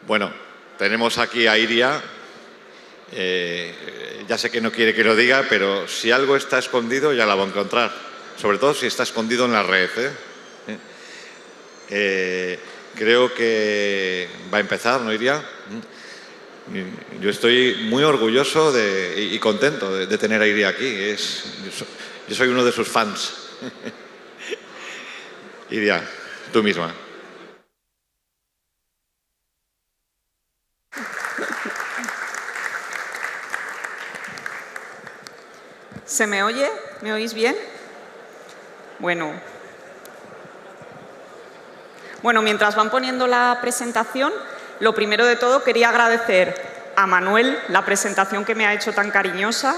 Bueno, tenemos aquí a Iria. Ya sé que no quiere que lo diga, pero si algo está escondido ya la va a encontrar. Sobre todo si está escondido en la red. Creo que va a empezar, ¿no, Iria? Yo estoy muy orgulloso y contento de tener a Iria aquí. Yo soy uno de sus fans. Iria, tú misma. ¿Se me oye? ¿Me oís bien? Bueno, mientras van poniendo la presentación, lo primero de todo quería agradecer a Manuel la presentación que me ha hecho tan cariñosa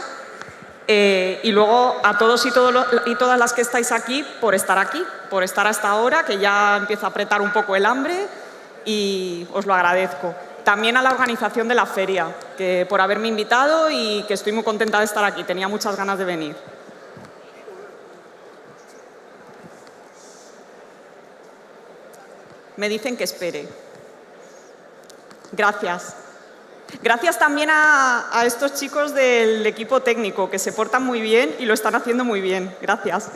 y luego a todos y todas las que estáis aquí, por estar hasta ahora, que ya empieza a apretar un poco el hambre y os lo agradezco. También a la organización de la feria, por haberme invitado y que estoy muy contenta de estar aquí. Tenía muchas ganas de venir. Me dicen que espere. Gracias. Gracias también a estos chicos del equipo técnico, que se portan muy bien y lo están haciendo muy bien. Gracias.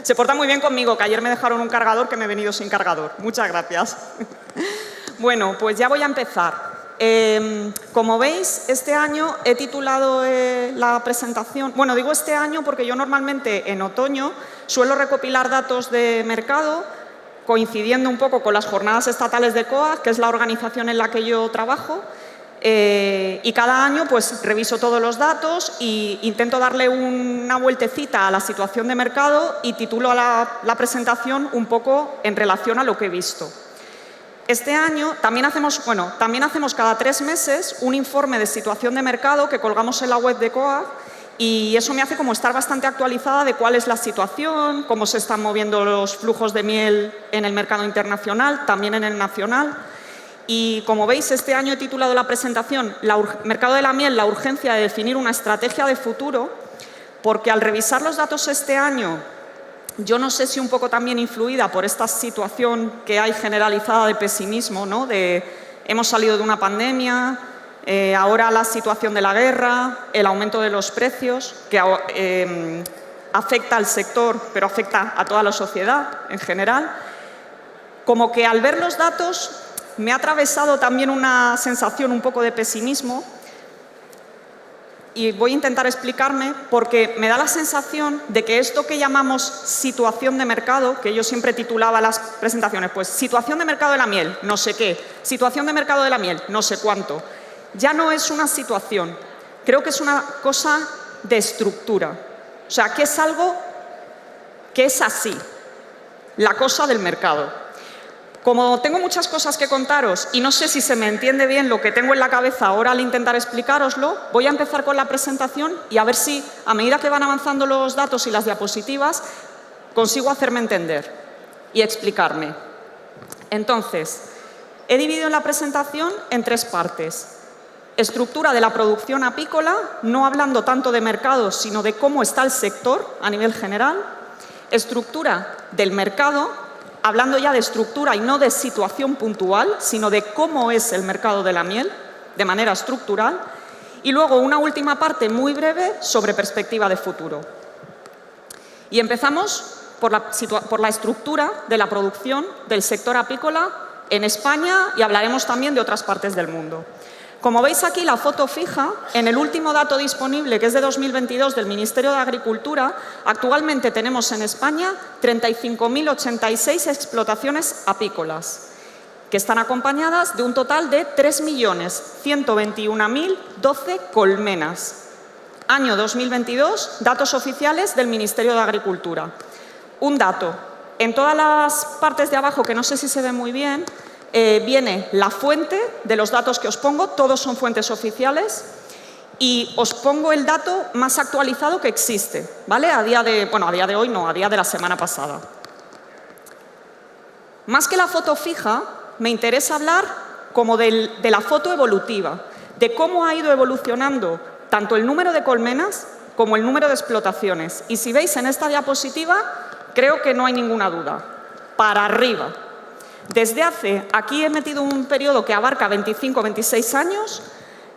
Se portan muy bien conmigo, que ayer me dejaron un cargador que me he venido sin cargador. Muchas gracias. Bueno, pues ya voy a empezar. Como veis, este año he titulado la presentación... Bueno, digo este año porque yo normalmente en otoño suelo recopilar datos de mercado, coincidiendo un poco con las jornadas estatales de COAG, que es la organización en la que yo trabajo, y cada año pues reviso todos los datos e intento darle una vueltecita a la situación de mercado y titulo la presentación un poco en relación a lo que he visto. Este año también hacemos cada 3 meses un informe de situación de mercado que colgamos en la web de COAG y eso me hace como estar bastante actualizada de cuál es la situación, cómo se están moviendo los flujos de miel en el mercado internacional, también en el nacional. Y como veis, este año he titulado la presentación Mercado de la miel, la urgencia de definir una estrategia de futuro, porque al revisar los datos este año, yo no sé si un poco también influida por esta situación que hay generalizada de pesimismo, ¿no? Hemos salido de una pandemia, ahora la situación de la guerra, el aumento de los precios, que afecta al sector, pero afecta a toda la sociedad en general. Como que al ver los datos me ha atravesado también una sensación un poco de pesimismo y voy a intentar explicarme porque me da la sensación de que esto que llamamos situación de mercado, que yo siempre titulaba las presentaciones, pues situación de mercado de la miel, no sé qué, situación de mercado de la miel, no sé cuánto, ya no es una situación, creo que es una cosa de estructura, o sea, que es algo que es así, la cosa del mercado. Como tengo muchas cosas que contaros y no sé si se me entiende bien lo que tengo en la cabeza ahora al intentar explicároslo, voy a empezar con la presentación y a ver si, a medida que van avanzando los datos y las diapositivas, consigo hacerme entender y explicarme. Entonces, he dividido la presentación en 3 partes. Estructura de la producción apícola, no hablando tanto de mercados, sino de cómo está el sector a nivel general. Estructura del mercado, hablando ya de estructura y no de situación puntual, sino de cómo es el mercado de la miel, de manera estructural. Y luego una última parte muy breve sobre perspectiva de futuro. Y empezamos por la estructura de la producción del sector apícola en España y hablaremos también de otras partes del mundo. Como veis aquí la foto fija, en el último dato disponible, que es de 2022 del Ministerio de Agricultura, actualmente tenemos en España 35.086 explotaciones apícolas, que están acompañadas de un total de 3.121.012 colmenas. Año 2022, datos oficiales del Ministerio de Agricultura. Un dato, en todas las partes de abajo, que no sé si se ve muy bien, viene la fuente de los datos que os pongo, todos son fuentes oficiales, y os pongo el dato más actualizado que existe, ¿vale? A día de hoy no, a día de la semana pasada. Más que la foto fija, me interesa hablar como de la foto evolutiva, de cómo ha ido evolucionando tanto el número de colmenas como el número de explotaciones. Y si veis en esta diapositiva, creo que no hay ninguna duda, para arriba. Aquí he metido un periodo que abarca 25-26 años,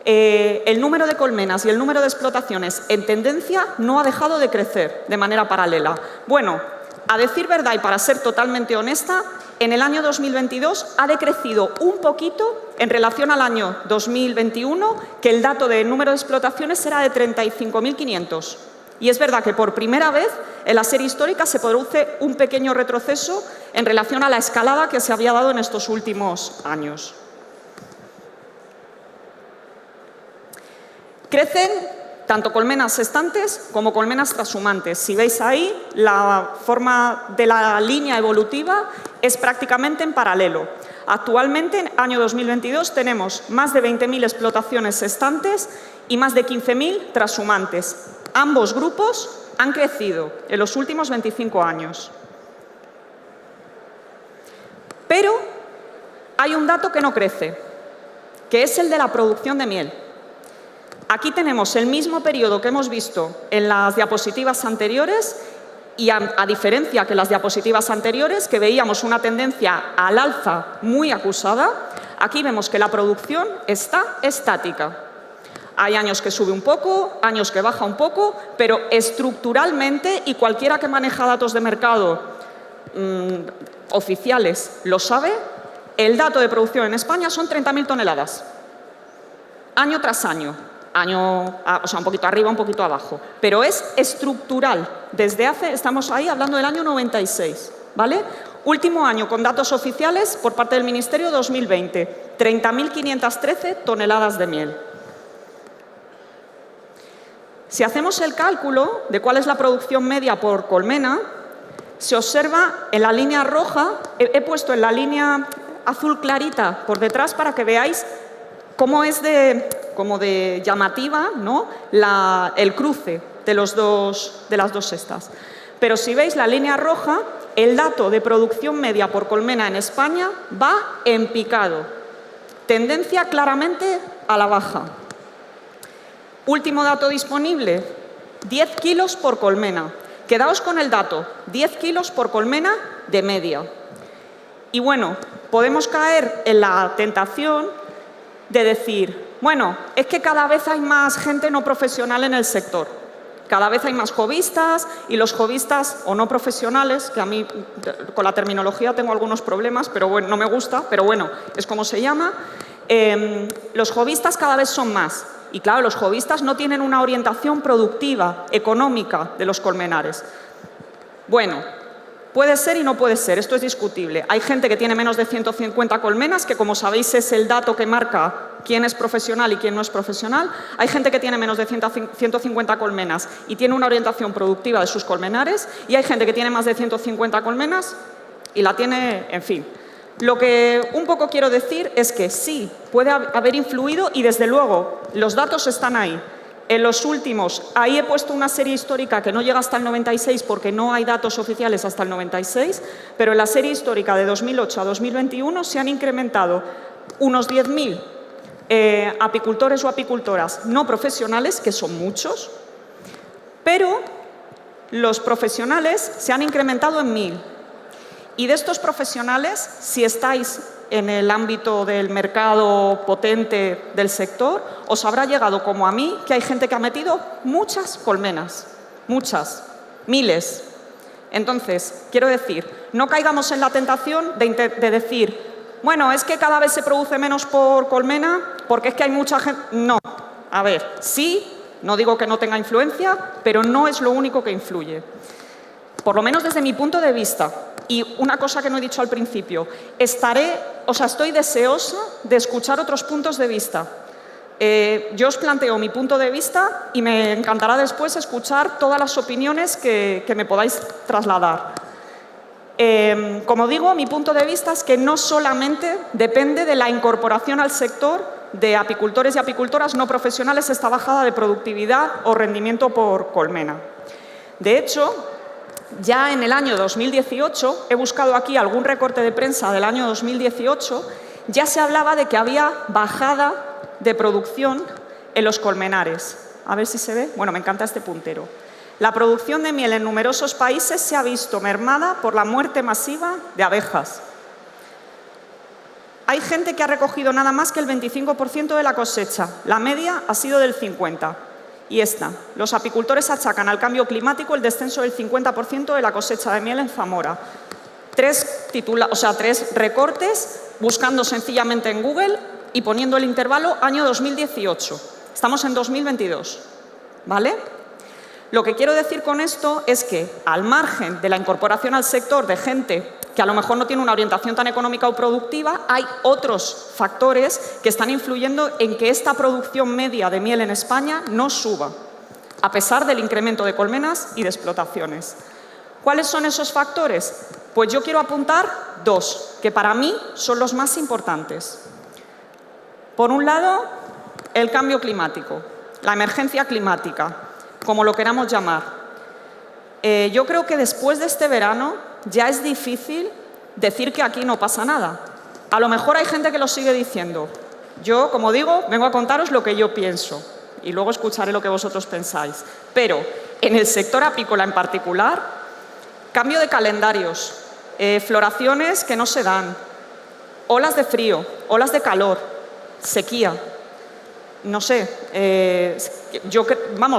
el número de colmenas y el número de explotaciones en tendencia no ha dejado de crecer de manera paralela. Bueno, a decir verdad y para ser totalmente honesta, en el año 2022 ha decrecido un poquito en relación al año 2021, que el dato de número de explotaciones era de 35.500. Y es verdad que por primera vez en la serie histórica se produce un pequeño retroceso en relación a la escalada que se había dado en estos últimos años. Crecen tanto colmenas estantes como colmenas trashumantes. Si veis ahí, la forma de la línea evolutiva es prácticamente en paralelo. Actualmente, en el año 2022, tenemos más de 20.000 explotaciones estantes y más de 15.000 trashumantes. Ambos grupos han crecido en los últimos 25 años. Pero hay un dato que no crece, que es el de la producción de miel. Aquí tenemos el mismo periodo que hemos visto en las diapositivas anteriores y a diferencia que las diapositivas anteriores, que veíamos una tendencia al alza muy acusada, aquí vemos que la producción está estática. Hay años que sube un poco, años que baja un poco, pero estructuralmente, y cualquiera que maneja datos de mercado oficiales lo sabe, el dato de producción en España son 30.000 toneladas, año tras año. O sea, un poquito arriba, un poquito abajo, pero es estructural. Estamos ahí hablando del año 96, ¿vale? Último año con datos oficiales por parte del Ministerio 2020, 30.513 toneladas de miel. Si hacemos el cálculo de cuál es la producción media por colmena, se observa en la línea roja, he puesto en la línea azul clarita por detrás para que veáis cómo es como de llamativa, ¿no?, el cruce de las dos cestas. Pero si veis la línea roja, el dato de producción media por colmena en España va en picado. Tendencia claramente a la baja. Último dato disponible, 10 kilos por colmena. Quedaos con el dato, 10 kilos por colmena de media. Y bueno, podemos caer en la tentación de decir, bueno, es que cada vez hay más gente no profesional en el sector. Cada vez hay más jovistas y los jovistas o no profesionales, que a mí con la terminología tengo algunos problemas, pero bueno, no me gusta, pero bueno, es como se llama. Los jovistas cada vez son más. Y claro, los jovistas no tienen una orientación productiva, económica de los colmenares. Bueno, puede ser y no puede ser, esto es discutible. Hay gente que tiene menos de 150 colmenas, que como sabéis es el dato que marca quién es profesional y quién no es profesional. Hay gente que tiene menos de 150 colmenas y tiene una orientación productiva de sus colmenares. Y hay gente que tiene más de 150 colmenas y la tiene, en fin. Lo que un poco quiero decir es que sí, puede haber influido y desde luego los datos están ahí. En los últimos, ahí he puesto una serie histórica que no llega hasta el 96 porque no hay datos oficiales hasta el 96, pero en la serie histórica de 2008 a 2021 se han incrementado unos 10.000 apicultores o apicultoras no profesionales, que son muchos, pero los profesionales se han incrementado en 1.000. Y de estos profesionales, si estáis en el ámbito del mercado potente del sector, os habrá llegado como a mí que hay gente que ha metido muchas colmenas, muchas, miles. Entonces, quiero decir, no caigamos en la tentación de decir, bueno, es que cada vez se produce menos por colmena porque es que hay mucha gente. No, a ver, sí, no digo que no tenga influencia, pero no es lo único que influye. Por lo menos desde mi punto de vista. Y una cosa que no he dicho al principio, estoy deseosa de escuchar otros puntos de vista. Yo os planteo mi punto de vista y me encantará después escuchar todas las opiniones que me podáis trasladar. Como digo, mi punto de vista es que no solamente depende de la incorporación al sector de apicultores y apicultoras no profesionales esta bajada de productividad o rendimiento por colmena. De hecho, ya en el año 2018, he buscado aquí algún recorte de prensa del año 2018, ya se hablaba de que había bajada de producción en los colmenares. A ver si se ve. Bueno, me encanta este puntero. La producción de miel en numerosos países se ha visto mermada por la muerte masiva de abejas. hay gente que ha recogido nada más que el 25% de la cosecha. La media ha sido del 50%. Y esta, los apicultores achacan al cambio climático el descenso del 50% de la cosecha de miel en Zamora. Tres recortes buscando sencillamente en Google y poniendo el intervalo año 2018. Estamos en 2022, ¿vale? Lo que quiero decir con esto es que, al margen de la incorporación al sector de gente que a lo mejor no tiene una orientación tan económica o productiva, hay otros factores que están influyendo en que esta producción media de miel en España no suba, a pesar del incremento de colmenas y de explotaciones. ¿Cuáles son esos factores? Pues yo quiero apuntar dos, que para mí son los más importantes. Por un lado, el cambio climático, la emergencia climática, como lo queramos llamar. Yo creo que después de este verano ya es difícil decir que aquí no pasa nada. A lo mejor hay gente que lo sigue diciendo. Yo, como digo, vengo a contaros lo que yo pienso y luego escucharé lo que vosotros pensáis. Pero en el sector apícola en particular, cambio de calendarios, floraciones que no se dan, olas de frío, olas de calor, sequía. No sé,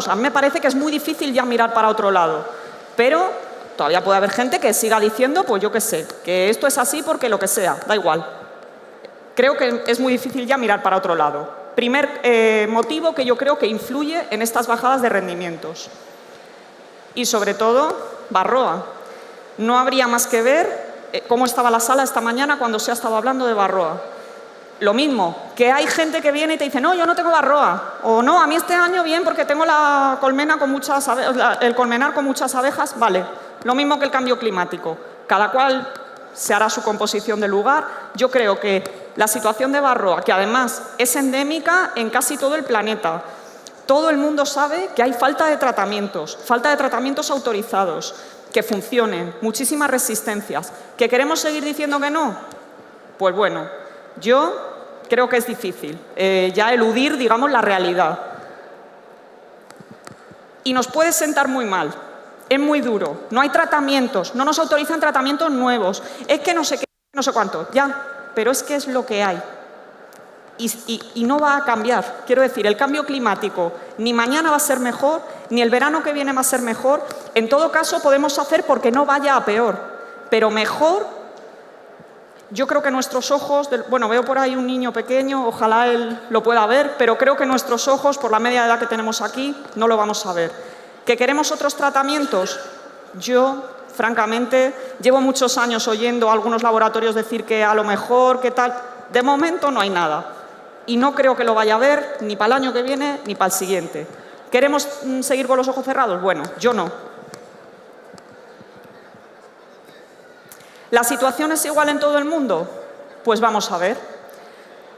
a mí me parece que es muy difícil ya mirar para otro lado, pero todavía puede haber gente que siga diciendo, pues yo qué sé, que esto es así porque lo que sea, da igual. Creo que es muy difícil ya mirar para otro lado. Primer motivo que yo creo que influye en estas bajadas de rendimientos. Y sobre todo, Barroa. No habría más que ver cómo estaba la sala esta mañana cuando se ha estado hablando de Barroa. Lo mismo, que hay gente que viene y te dice, no, yo no tengo Barroa, o no, a mí este año bien porque tengo el colmenar con muchas abejas, vale. Lo mismo que el cambio climático, cada cual se hará su composición del lugar. Yo creo que la situación de Barroa, que además es endémica en casi todo el planeta, todo el mundo sabe que hay falta de tratamientos autorizados, que funcionen, muchísimas resistencias. ¿Que queremos seguir diciendo que no? Pues bueno, yo creo que es difícil ya eludir, digamos, la realidad. Y nos puede sentar muy mal. Es muy duro. No hay tratamientos, no nos autorizan tratamientos nuevos. Es que no sé qué, no sé cuánto. Ya, pero es que es lo que hay. Y no va a cambiar. Quiero decir, el cambio climático ni mañana va a ser mejor, ni el verano que viene va a ser mejor. En todo caso, podemos hacer porque no vaya a peor. Pero mejor, yo creo que nuestros ojos, bueno, veo por ahí un niño pequeño, ojalá él lo pueda ver, pero creo que nuestros ojos, por la media edad que tenemos aquí, no lo vamos a ver. ¿Que queremos otros tratamientos? Yo, francamente, llevo muchos años oyendo a algunos laboratorios decir que a lo mejor, que tal. De momento no hay nada. Y no creo que lo vaya a haber ni para el año que viene ni para el siguiente. ¿Queremos seguir con los ojos cerrados? Bueno, yo no. ¿La situación es igual en todo el mundo? Pues vamos a ver.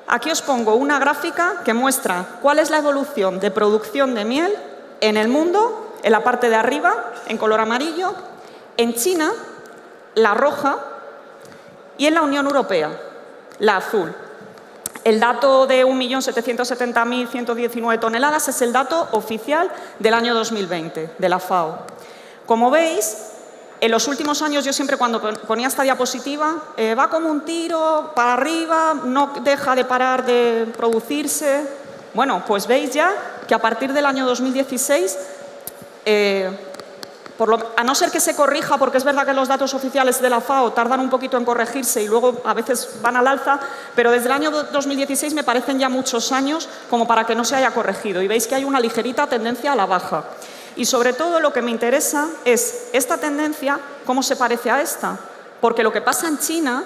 Aquí os pongo una gráfica que muestra cuál es la evolución de producción de miel en el mundo, en la parte de arriba, en color amarillo, en China, la roja, y en la Unión Europea, la azul. El dato de 1.770.119 toneladas es el dato oficial del año 2020, de la FAO. Como veis, en los últimos años, yo siempre cuando ponía esta diapositiva, va como un tiro para arriba, no deja de parar de producirse. Bueno, pues veis ya que a partir del año 2016, a no ser que se corrija, porque es verdad que los datos oficiales de la FAO tardan un poquito en corregirse y luego a veces van al alza, pero desde el año 2016 me parecen ya muchos años como para que no se haya corregido. Y veis que hay una ligerita tendencia a la baja. Y sobre todo lo que me interesa es esta tendencia, cómo se parece a esta. Porque lo que pasa en China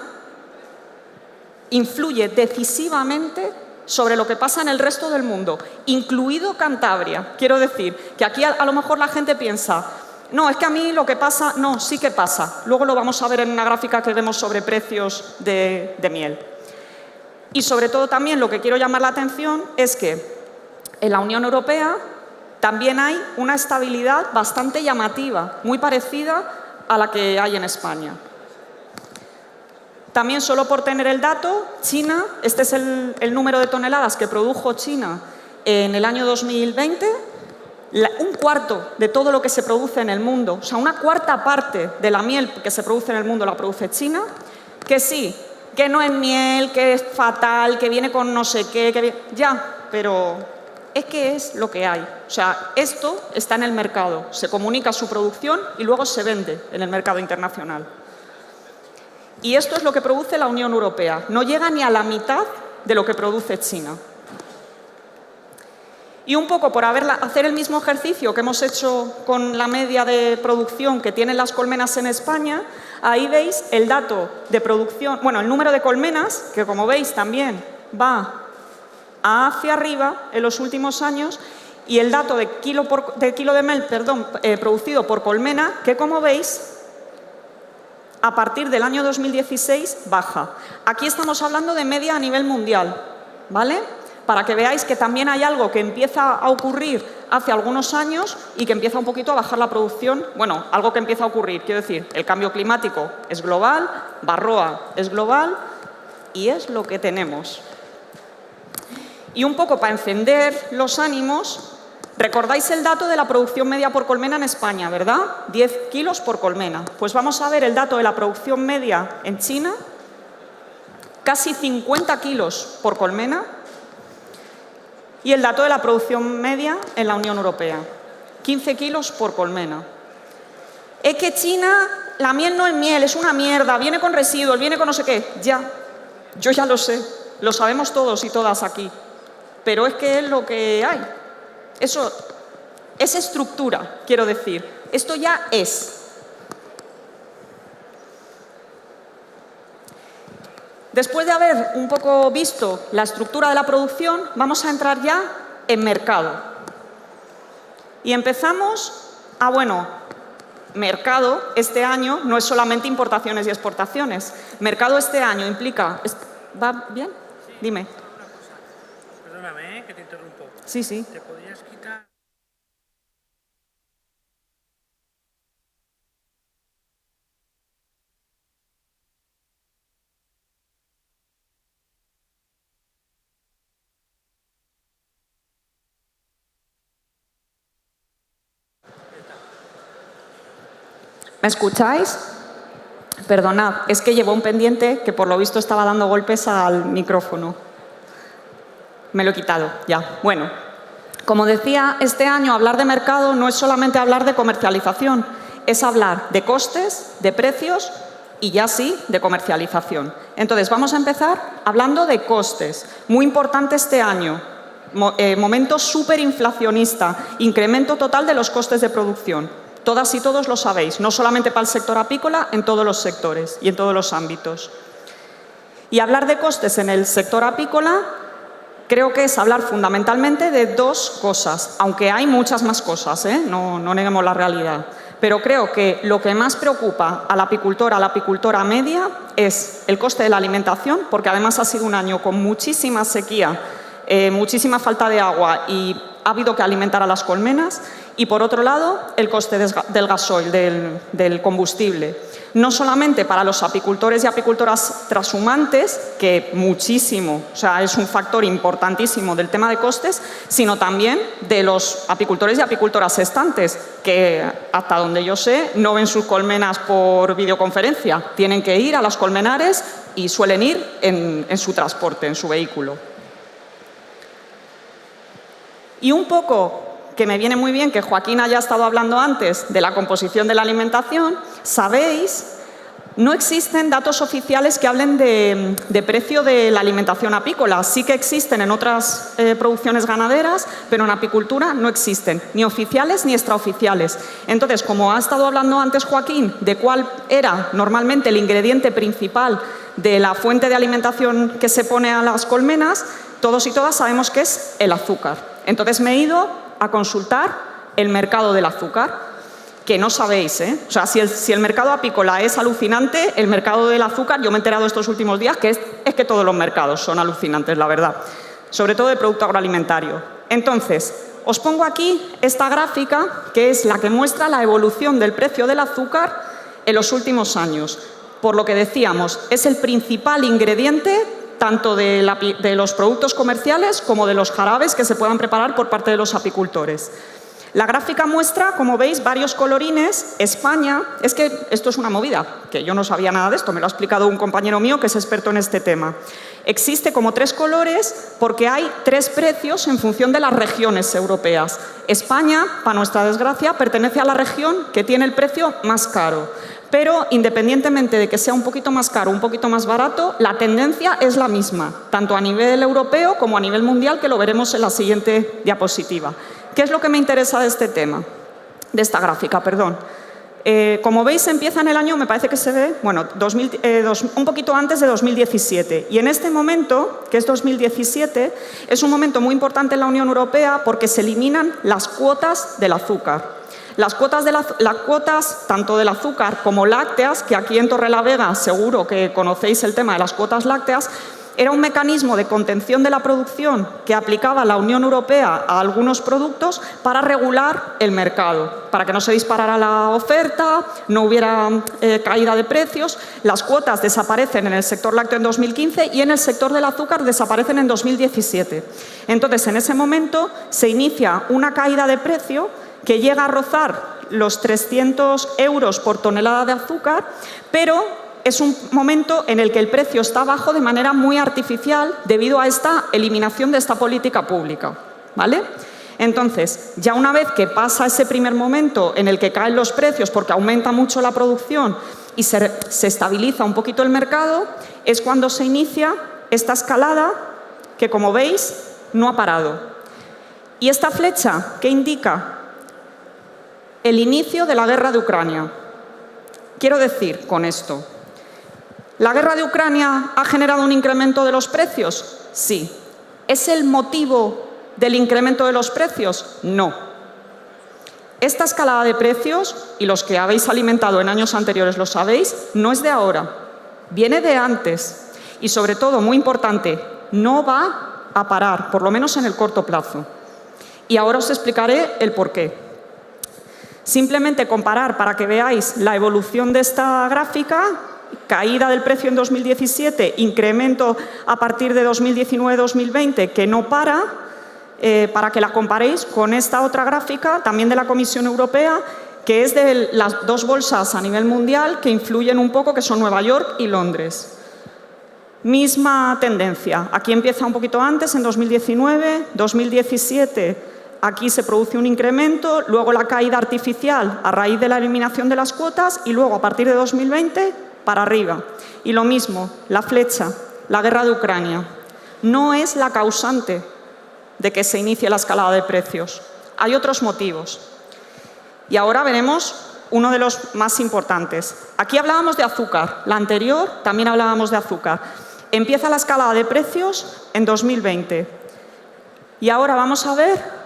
influye decisivamente sobre lo que pasa en el resto del mundo, incluido Cantabria. Quiero decir que aquí a lo mejor la gente piensa, no, es que a mí lo que pasa, no, sí que pasa. Luego lo vamos a ver en una gráfica que vemos sobre precios de miel. Y sobre todo también lo que quiero llamar la atención es que en la Unión Europea también hay una estabilidad bastante llamativa, muy parecida a la que hay en España. También, solo por tener el dato, China, este es el número de toneladas que produjo China en el año 2020, un cuarto de todo lo que se produce en el mundo, o sea, una cuarta parte de la miel que se produce en el mundo la produce China, que sí, que no es miel, que es fatal, que viene con no sé qué, ya, pero es que es lo que hay. O sea, esto está en el mercado, se comunica su producción y luego se vende en el mercado internacional. Y esto es lo que produce la Unión Europea. No llega ni a la mitad de lo que produce China. Y un poco por hacer el mismo ejercicio que hemos hecho con la media de producción que tienen las colmenas en España, ahí veis el dato de producción, bueno, el número de colmenas, que como veis también va hacia arriba en los últimos años, y el dato de kilo de mel producido por colmena, que como veis, a partir del año 2016 baja. Aquí estamos hablando de media a nivel mundial, ¿vale? Para que veáis que también hay algo que empieza a ocurrir hace algunos años y que empieza un poquito a bajar la producción. Bueno, algo que empieza a ocurrir, quiero decir, el cambio climático es global, Varroa es global y es lo que tenemos. Y un poco para encender los ánimos, recordáis el dato de la producción media por colmena en España, ¿verdad? 10 kilos por colmena. Pues vamos a ver el dato de la producción media en China, casi 50 kilos por colmena. Y el dato de la producción media en la Unión Europea, 15 kilos por colmena. Es que China, la miel no es miel, es una mierda, viene con residuos, viene con no sé qué. Ya, yo ya lo sé, lo sabemos todos y todas aquí. Pero es que es lo que hay. Eso es estructura, quiero decir. Esto ya es. Después de haber un poco visto la estructura de la producción, vamos a entrar ya en mercado. Y empezamos mercado este año no es solamente importaciones y exportaciones. Mercado este año implica... ¿Va bien? Sí, dime. Una cosa. Perdóname, que te interrumpo. Sí, sí. ¿Te podrías quitar? ¿Me escucháis? Perdonad, es que llevo un pendiente que por lo visto estaba dando golpes al micrófono. Me lo he quitado, ya. Bueno, como decía, este año hablar de mercado no es solamente hablar de comercialización, es hablar de costes, de precios y ya sí, de comercialización. Entonces, vamos a empezar hablando de costes. Muy importante este año, momento superinflacionista, incremento total de los costes de producción. Todas y todos lo sabéis, no solamente para el sector apícola, en todos los sectores y en todos los ámbitos. Y hablar de costes en el sector apícola creo que es hablar fundamentalmente de dos cosas, aunque hay muchas más cosas, no neguemos la realidad. Pero creo que lo que más preocupa al apicultor, a la apicultora media, es el coste de la alimentación, porque además ha sido un año con muchísima sequía, muchísima falta de agua y ha habido que alimentar a las colmenas. Y por otro lado, el coste del gasoil, del combustible. No solamente para los apicultores y apicultoras trashumantes, que muchísimo, o sea, es un factor importantísimo del tema de costes, sino también de los apicultores y apicultoras estantes, que hasta donde yo sé no ven sus colmenas por videoconferencia. Tienen que ir a las colmenares y suelen ir en su transporte, en su vehículo. Y un poco, que me viene muy bien que Joaquín haya estado hablando antes de la composición de la alimentación, sabéis, no existen datos oficiales que hablen de precio de la alimentación apícola. Sí que existen en otras producciones ganaderas, pero en apicultura no existen, ni oficiales ni extraoficiales. Entonces, como ha estado hablando antes Joaquín de cuál era normalmente el ingrediente principal de la fuente de alimentación que se pone a las colmenas, todos y todas sabemos que es el azúcar. Entonces me he ido a consultar el mercado del azúcar, que no sabéis, O sea, si el mercado apícola es alucinante, el mercado del azúcar, yo me he enterado estos últimos días que es que todos los mercados son alucinantes, la verdad, sobre todo el producto agroalimentario. Entonces, os pongo aquí esta gráfica, que es la que muestra la evolución del precio del azúcar en los últimos años. Por lo que decíamos, es el principal ingrediente tanto de los productos comerciales como de los jarabes que se puedan preparar por parte de los apicultores. La gráfica muestra, como veis, varios colorines. España, es que esto es una movida, que yo no sabía nada de esto, me lo ha explicado un compañero mío que es experto en este tema. Existe como 3 colores porque hay 3 precios en función de las regiones europeas. España, para nuestra desgracia, pertenece a la región que tiene el precio más caro. Pero independientemente de que sea un poquito más caro, un poquito más barato, la tendencia es la misma, tanto a nivel europeo como a nivel mundial, que lo veremos en la siguiente diapositiva. ¿Qué es lo que me interesa de este tema? De esta gráfica, perdón. Como veis, empieza en el año, me parece que se ve, bueno, un poquito antes de 2017. Y en este momento, que es 2017, es un momento muy importante en la Unión Europea porque se eliminan las cuotas del azúcar. Las cuotas tanto del azúcar como lácteas, que aquí en Torrelavega seguro que conocéis el tema de las cuotas lácteas, era un mecanismo de contención de la producción que aplicaba la Unión Europea a algunos productos para regular el mercado, para que no se disparara la oferta, no hubiera caída de precios. Las cuotas desaparecen en el sector lácteo en 2015 y en el sector del azúcar desaparecen en 2017. Entonces, en ese momento se inicia una caída de precio que llega a rozar los 300 euros por tonelada de azúcar, pero es un momento en el que el precio está bajo de manera muy artificial debido a esta eliminación de esta política pública, ¿vale? Entonces, ya una vez que pasa ese primer momento en el que caen los precios porque aumenta mucho la producción y se estabiliza un poquito el mercado, es cuando se inicia esta escalada que, como veis, no ha parado. ¿Y esta flecha qué indica? El inicio de la guerra de Ucrania. Quiero decir con esto, ¿la guerra de Ucrania ha generado un incremento de los precios? Sí. ¿Es el motivo del incremento de los precios? No. Esta escalada de precios, y los que habéis alimentado en años anteriores lo sabéis, no es de ahora, viene de antes. Y sobre todo, muy importante, no va a parar, por lo menos en el corto plazo. Y ahora os explicaré el porqué. Simplemente comparar para que veáis la evolución de esta gráfica, caída del precio en 2017, incremento a partir de 2019-2020 que no para que la comparéis con esta otra gráfica, también de la Comisión Europea, que es de las 2 bolsas a nivel mundial que influyen un poco, que son Nueva York y Londres. Misma tendencia, aquí empieza un poquito antes, en 2019, 2017... Aquí se produce un incremento, luego la caída artificial a raíz de la eliminación de las cuotas y luego a partir de 2020 para arriba. Y lo mismo, la flecha, la guerra de Ucrania, no es la causante de que se inicie la escalada de precios. Hay otros motivos. Y ahora veremos uno de los más importantes. Aquí hablábamos de azúcar, la anterior también hablábamos de azúcar. Empieza la escalada de precios en 2020. Y ahora vamos a ver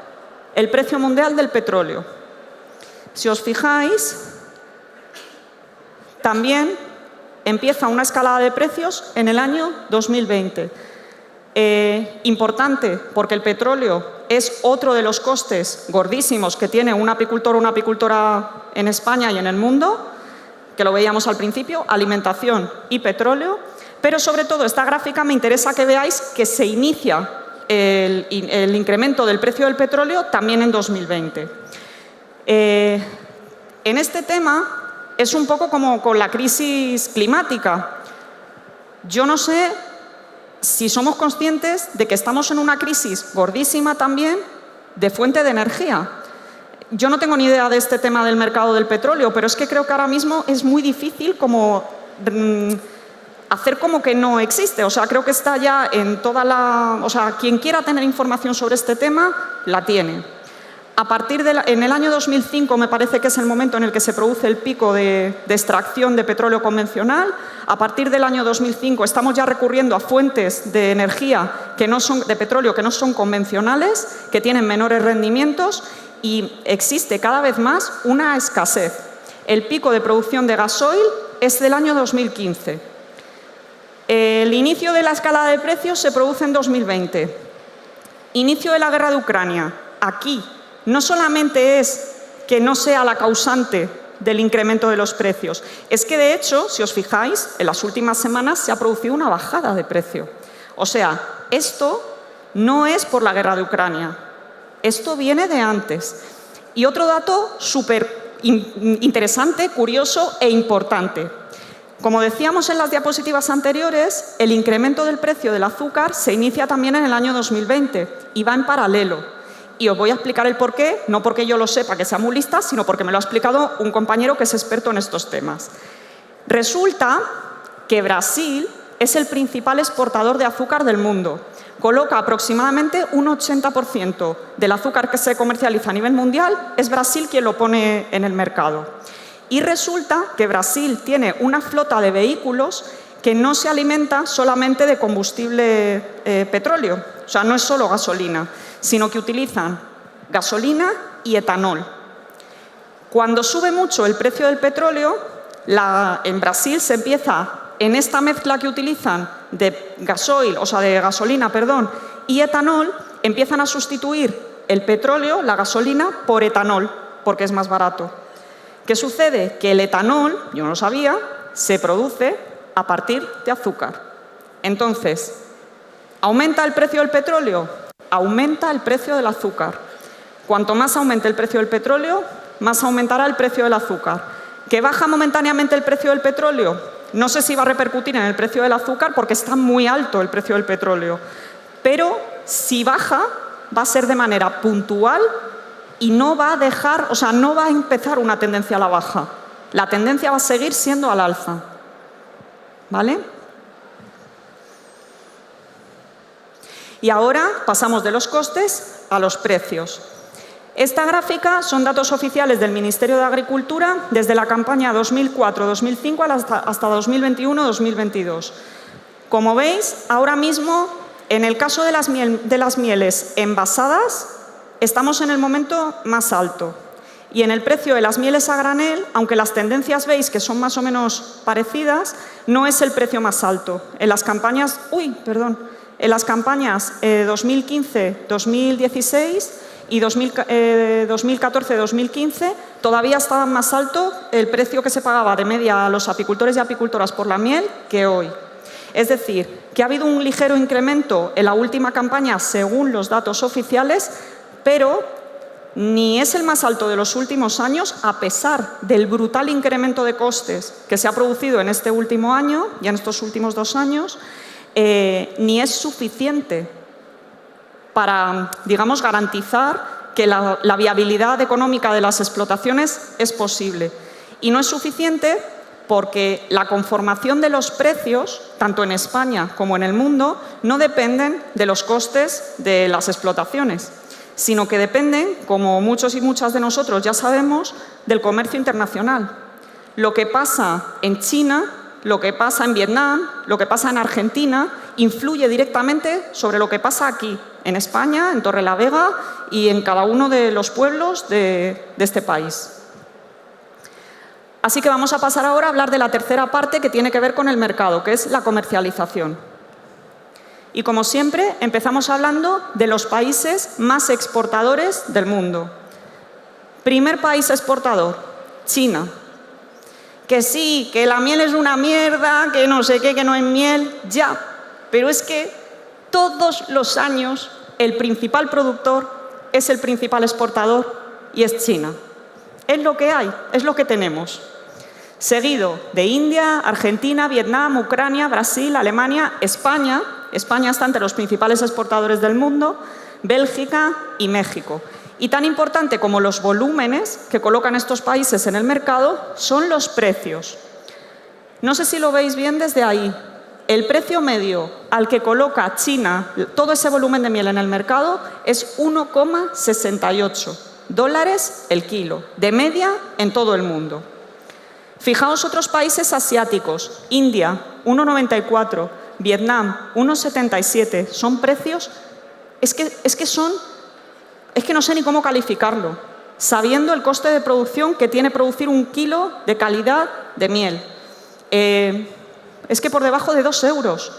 el precio mundial del petróleo. Si os fijáis, también empieza una escalada de precios en el año 2020. Importante, porque el petróleo es otro de los costes gordísimos que tiene un apicultor o una apicultora en España y en el mundo, que lo veíamos al principio, alimentación y petróleo, pero sobre todo esta gráfica me interesa que veáis que se inicia el incremento del precio del petróleo también en 2020. En este tema es un poco como con la crisis climática. Yo no sé si somos conscientes de que estamos en una crisis gordísima también de fuente de energía. Yo no tengo ni idea de este tema del mercado del petróleo, pero es que creo que ahora mismo es muy difícil como hacer como que no existe. O sea, creo que está ya en toda la... O sea, quien quiera tener información sobre este tema, la tiene. A partir en el año 2005 me parece que es el momento en el que se produce el pico de extracción de petróleo convencional. A partir del año 2005 estamos ya recurriendo a fuentes de energía de petróleo que no son convencionales, que tienen menores rendimientos y existe cada vez más una escasez. El pico de producción de gasoil es del año 2015. El inicio de la escalada de precios se produce en 2020. Inicio de la guerra de Ucrania. Aquí no solamente es que no sea la causante del incremento de los precios, es que de hecho, si os fijáis, en las últimas semanas se ha producido una bajada de precio. O sea, esto no es por la guerra de Ucrania, esto viene de antes. Y otro dato súper interesante, curioso e importante. Como decíamos en las diapositivas anteriores, el incremento del precio del azúcar se inicia también en el año 2020 y va en paralelo. Y os voy a explicar el porqué, no porque yo lo sepa que sea muy lista, sino porque me lo ha explicado un compañero que es experto en estos temas. Resulta que Brasil es el principal exportador de azúcar del mundo. Coloca aproximadamente un 80% del azúcar que se comercializa a nivel mundial, es Brasil quien lo pone en el mercado. Y resulta que Brasil tiene una flota de vehículos que no se alimenta solamente de combustible petróleo, o sea, no es solo gasolina, sino que utilizan gasolina y etanol. Cuando sube mucho el precio del petróleo, en Brasil se empieza, en esta mezcla que utilizan de gasolina, y etanol, empiezan a sustituir el petróleo, la gasolina, por etanol, porque es más barato. ¿Qué sucede? Que el etanol, yo no lo sabía, se produce a partir de azúcar. Entonces, ¿aumenta el precio del petróleo? Aumenta el precio del azúcar. Cuanto más aumente el precio del petróleo, más aumentará el precio del azúcar. ¿Que baja momentáneamente el precio del petróleo? No sé si va a repercutir en el precio del azúcar porque está muy alto el precio del petróleo. Pero si baja, va a ser de manera puntual y no va a dejar, no va a empezar una tendencia a la baja. La tendencia va a seguir siendo al alza. ¿Vale? Y ahora pasamos de los costes a los precios. Esta gráfica son datos oficiales del Ministerio de Agricultura desde la campaña 2004-2005 hasta 2021-2022. Como veis, ahora mismo, en el caso de las mieles envasadas, estamos en el momento más alto. Y en el precio de las mieles a granel, aunque las tendencias veis que son más o menos parecidas, no es el precio más alto. En las campañas, en las campañas 2015-2016 y 2014-2015 todavía estaba más alto el precio que se pagaba de media a los apicultores y apicultoras por la miel que hoy. Es decir, que ha habido un ligero incremento en la última campaña según los datos oficiales, pero ni es el más alto de los últimos años, a pesar del brutal incremento de costes que se ha producido en este último año y en estos últimos 2 años, ni es suficiente para, digamos, garantizar que la viabilidad económica de las explotaciones es posible. Y no es suficiente porque la conformación de los precios, tanto en España como en el mundo, no dependen de los costes de las explotaciones, sino que dependen, como muchos y muchas de nosotros ya sabemos, del comercio internacional. Lo que pasa en China, lo que pasa en Vietnam, lo que pasa en Argentina, influye directamente sobre lo que pasa aquí, en España, en Torrelavega y en cada uno de los pueblos de este país. Así que vamos a pasar ahora a hablar de la tercera parte que tiene que ver con el mercado, que es la comercialización. Y como siempre, empezamos hablando de los países más exportadores del mundo. Primer país exportador, China. Que sí, que la miel es una mierda, que no sé qué, que no es miel, ya. Pero es que todos los años el principal productor es el principal exportador y es China. Es lo que hay, es lo que tenemos. Seguido de India, Argentina, Vietnam, Ucrania, Brasil, Alemania, España. España está entre los principales exportadores del mundo, Bélgica y México. Y tan importante como los volúmenes que colocan estos países en el mercado son los precios. No sé si lo veis bien desde ahí. El precio medio al que coloca China todo ese volumen de miel en el mercado es 1,68 dólares el kilo, de media en todo el mundo. Fijaos otros países asiáticos, India, 1,94, Vietnam, 1,77. Son precios, es que no sé ni cómo calificarlo, sabiendo el coste de producción que tiene producir un kilo de calidad de miel. Es que por debajo de 2 euros,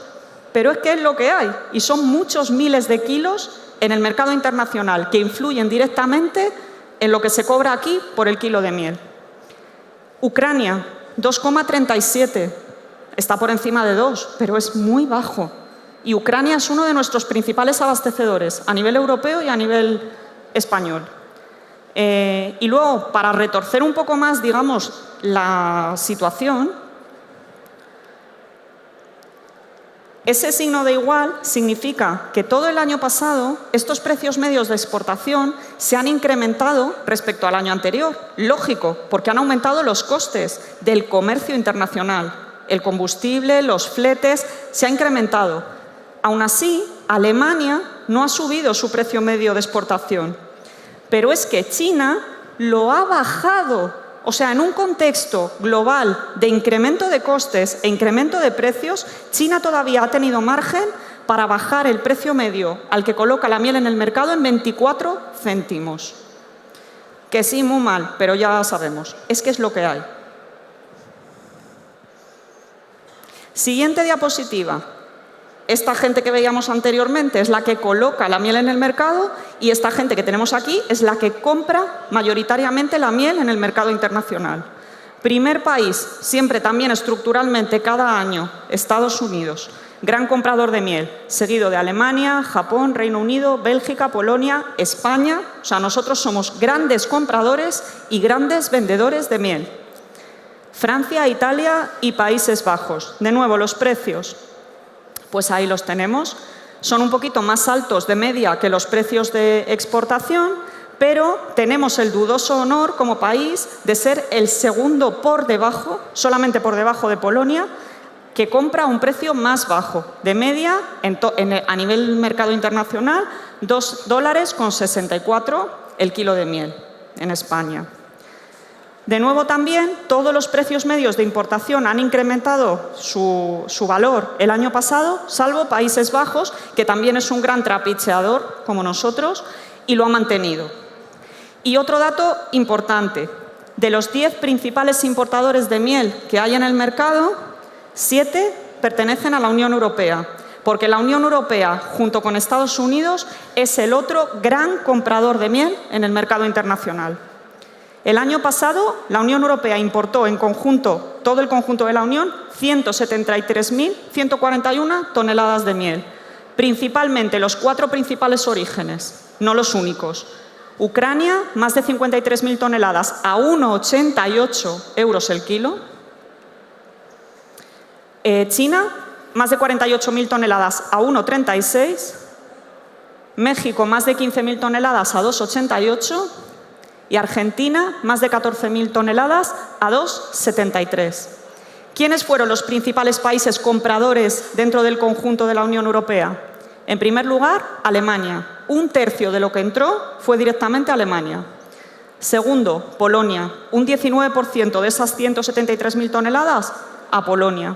pero es que es lo que hay, y son muchos miles de kilos en el mercado internacional que influyen directamente en lo que se cobra aquí por el kilo de miel. Ucrania, 2,37, está por encima de 2, pero es muy bajo. Y Ucrania es uno de nuestros principales abastecedores a nivel europeo y a nivel español. Y luego, para retorcer un poco más, digamos, la situación, ese signo de igual significa que todo el año pasado estos precios medios de exportación se han incrementado respecto al año anterior. Lógico, porque han aumentado los costes del comercio internacional. El combustible, los fletes, se ha incrementado. Aún así, Alemania no ha subido su precio medio de exportación. Pero es que China lo ha bajado. O sea, en un contexto global de incremento de costes e incremento de precios, China todavía ha tenido margen para bajar el precio medio al que coloca la miel en el mercado en 24 céntimos. Que sí, muy mal, pero ya sabemos. Es que es lo que hay. Siguiente diapositiva. Esta gente que veíamos anteriormente es la que coloca la miel en el mercado y esta gente que tenemos aquí es la que compra mayoritariamente la miel en el mercado internacional. Primer país, siempre también estructuralmente cada año, Estados Unidos, gran comprador de miel, seguido de Alemania, Japón, Reino Unido, Bélgica, Polonia, España. O sea, nosotros somos grandes compradores y grandes vendedores de miel. Francia, Italia y Países Bajos. De nuevo, los precios. Pues ahí los tenemos. Son un poquito más altos de media que los precios de exportación, pero tenemos el dudoso honor como país de ser el segundo por debajo, solamente por debajo de Polonia, que compra a un precio más bajo. De media, a nivel mercado internacional, $2,64 el kilo de miel en España. De nuevo también, todos los precios medios de importación han incrementado su valor el año pasado, salvo Países Bajos, que también es un gran trapicheador, como nosotros, y lo ha mantenido. Y otro dato importante, de los 10 principales importadores de miel que hay en el mercado, 7 pertenecen a la Unión Europea, porque la Unión Europea, junto con Estados Unidos, es el otro gran comprador de miel en el mercado internacional. El año pasado, la Unión Europea importó en conjunto, todo el conjunto de la Unión, 173.141 toneladas de miel. Principalmente los 4 principales orígenes, no los únicos. Ucrania, más de 53.000 toneladas a 1,88 euros el kilo. China, más de 48.000 toneladas a 1,36. México, más de 15.000 toneladas a 2,88. Y Argentina, más de 14.000 toneladas a 2,73. ¿Quiénes fueron los principales países compradores dentro del conjunto de la Unión Europea? En primer lugar, Alemania. 1/3 de lo que entró fue directamente a Alemania. Segundo, Polonia. Un 19% de esas 173.000 toneladas a Polonia.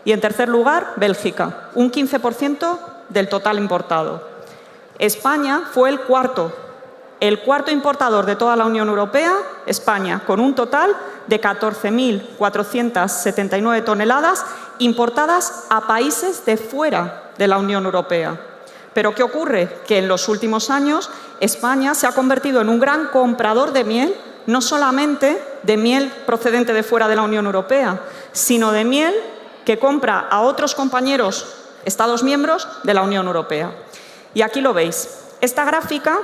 Y en tercer lugar, Bélgica. Un 15% del total importado. España fue el cuarto importador de toda la Unión Europea, España, con un total de 14.479 toneladas importadas a países de fuera de la Unión Europea. Pero ¿qué ocurre? Que en los últimos años España se ha convertido en un gran comprador de miel, no solamente de miel procedente de fuera de la Unión Europea, sino de miel que compra a otros compañeros Estados miembros de la Unión Europea. Y aquí lo veis. Esta gráfica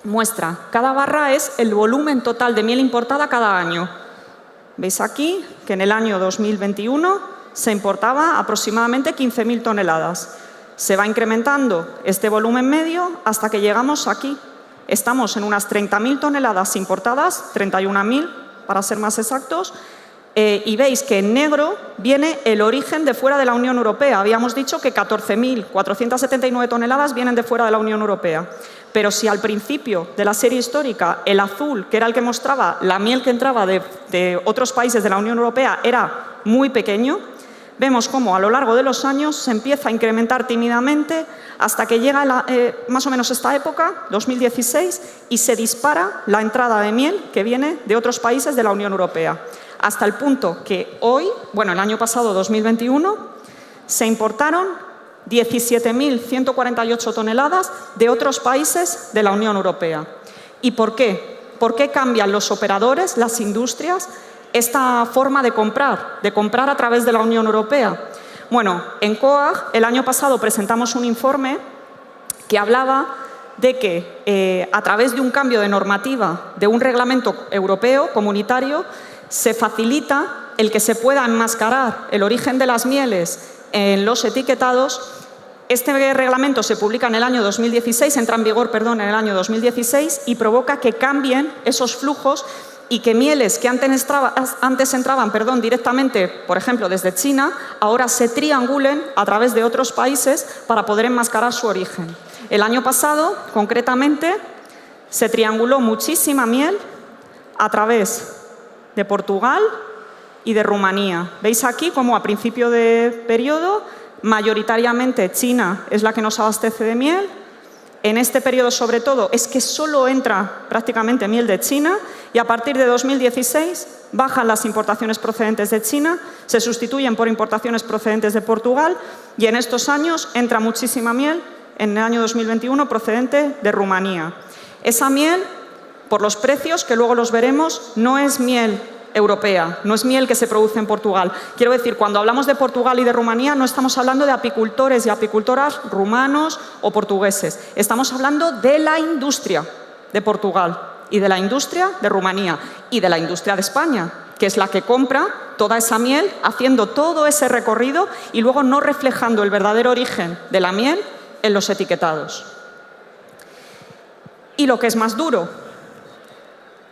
muestra, cada barra es el volumen total de miel importada cada año. Veis aquí que en el año 2021 se importaba aproximadamente 15.000 toneladas. Se va incrementando este volumen medio hasta que llegamos aquí. Estamos en unas 30.000 toneladas importadas, 31.000 para ser más exactos, y veis que en negro viene el origen de fuera de la Unión Europea. Habíamos dicho que 14.479 toneladas vienen de fuera de la Unión Europea. Pero si al principio de la serie histórica el azul, que era el que mostraba la miel que entraba de otros países de la Unión Europea, era muy pequeño, vemos cómo a lo largo de los años se empieza a incrementar tímidamente hasta que llega más o menos esta época, 2016, y se dispara la entrada de miel que viene de otros países de la Unión Europea. Hasta el punto que hoy, bueno, el año pasado, 2021, se importaron 17.148 toneladas de otros países de la Unión Europea. ¿Y por qué? ¿Por qué cambian los operadores, las industrias, esta forma de comprar a través de la Unión Europea? Bueno, en COAG el año pasado presentamos un informe que hablaba de que a través de un cambio de normativa de un reglamento europeo comunitario se facilita el que se pueda enmascarar el origen de las mieles en los etiquetados. Este reglamento se publica en el año 2016, entra en vigor, perdón, en el año 2016 y provoca que cambien esos flujos y que mieles que antes entraban directamente, por ejemplo, desde China, ahora se triangulen a través de otros países para poder enmascarar su origen. El año pasado, concretamente, se trianguló muchísima miel a través de Portugal y de Rumanía. Veis aquí cómo a principio de periodo, mayoritariamente China es la que nos abastece de miel. En este periodo, sobre todo, es que solo entra prácticamente miel de China y a partir de 2016 bajan las importaciones procedentes de China, se sustituyen por importaciones procedentes de Portugal y en estos años entra muchísima miel, en el año 2021, procedente de Rumanía. Esa miel, por los precios, que luego los veremos, no es miel europea, no es miel que se produce en Portugal. Quiero decir, cuando hablamos de Portugal y de Rumanía no estamos hablando de apicultores y apicultoras rumanos o portugueses. Estamos hablando de la industria de Portugal y de la industria de Rumanía y de la industria de España, que es la que compra toda esa miel, haciendo todo ese recorrido y luego no reflejando el verdadero origen de la miel en los etiquetados. Y lo que es más duro,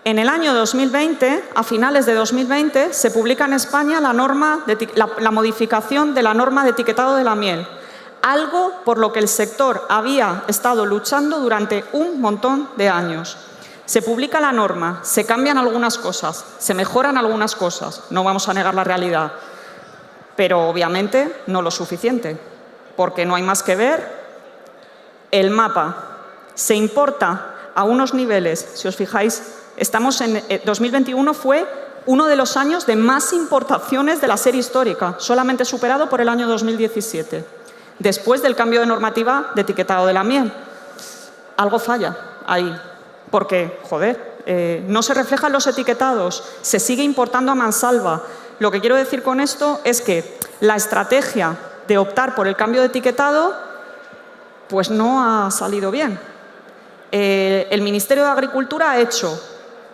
en el año 2020, a finales de 2020, se publica en España la modificación de la norma de etiquetado de la miel, algo por lo que el sector había estado luchando durante un montón de años. Se publica la norma, se cambian algunas cosas, se mejoran algunas cosas, no vamos a negar la realidad, pero obviamente no lo suficiente, porque no hay más que ver el mapa. Se importa a unos niveles, si os fijáis, 2021 fue uno de los años de más importaciones de la serie histórica, solamente superado por el año 2017, después del cambio de normativa de etiquetado de la miel. Algo falla ahí, porque, joder, no se reflejan los etiquetados, se sigue importando a mansalva. Lo que quiero decir con esto es que la estrategia de optar por el cambio de etiquetado pues no ha salido bien. El Ministerio de Agricultura ha hecho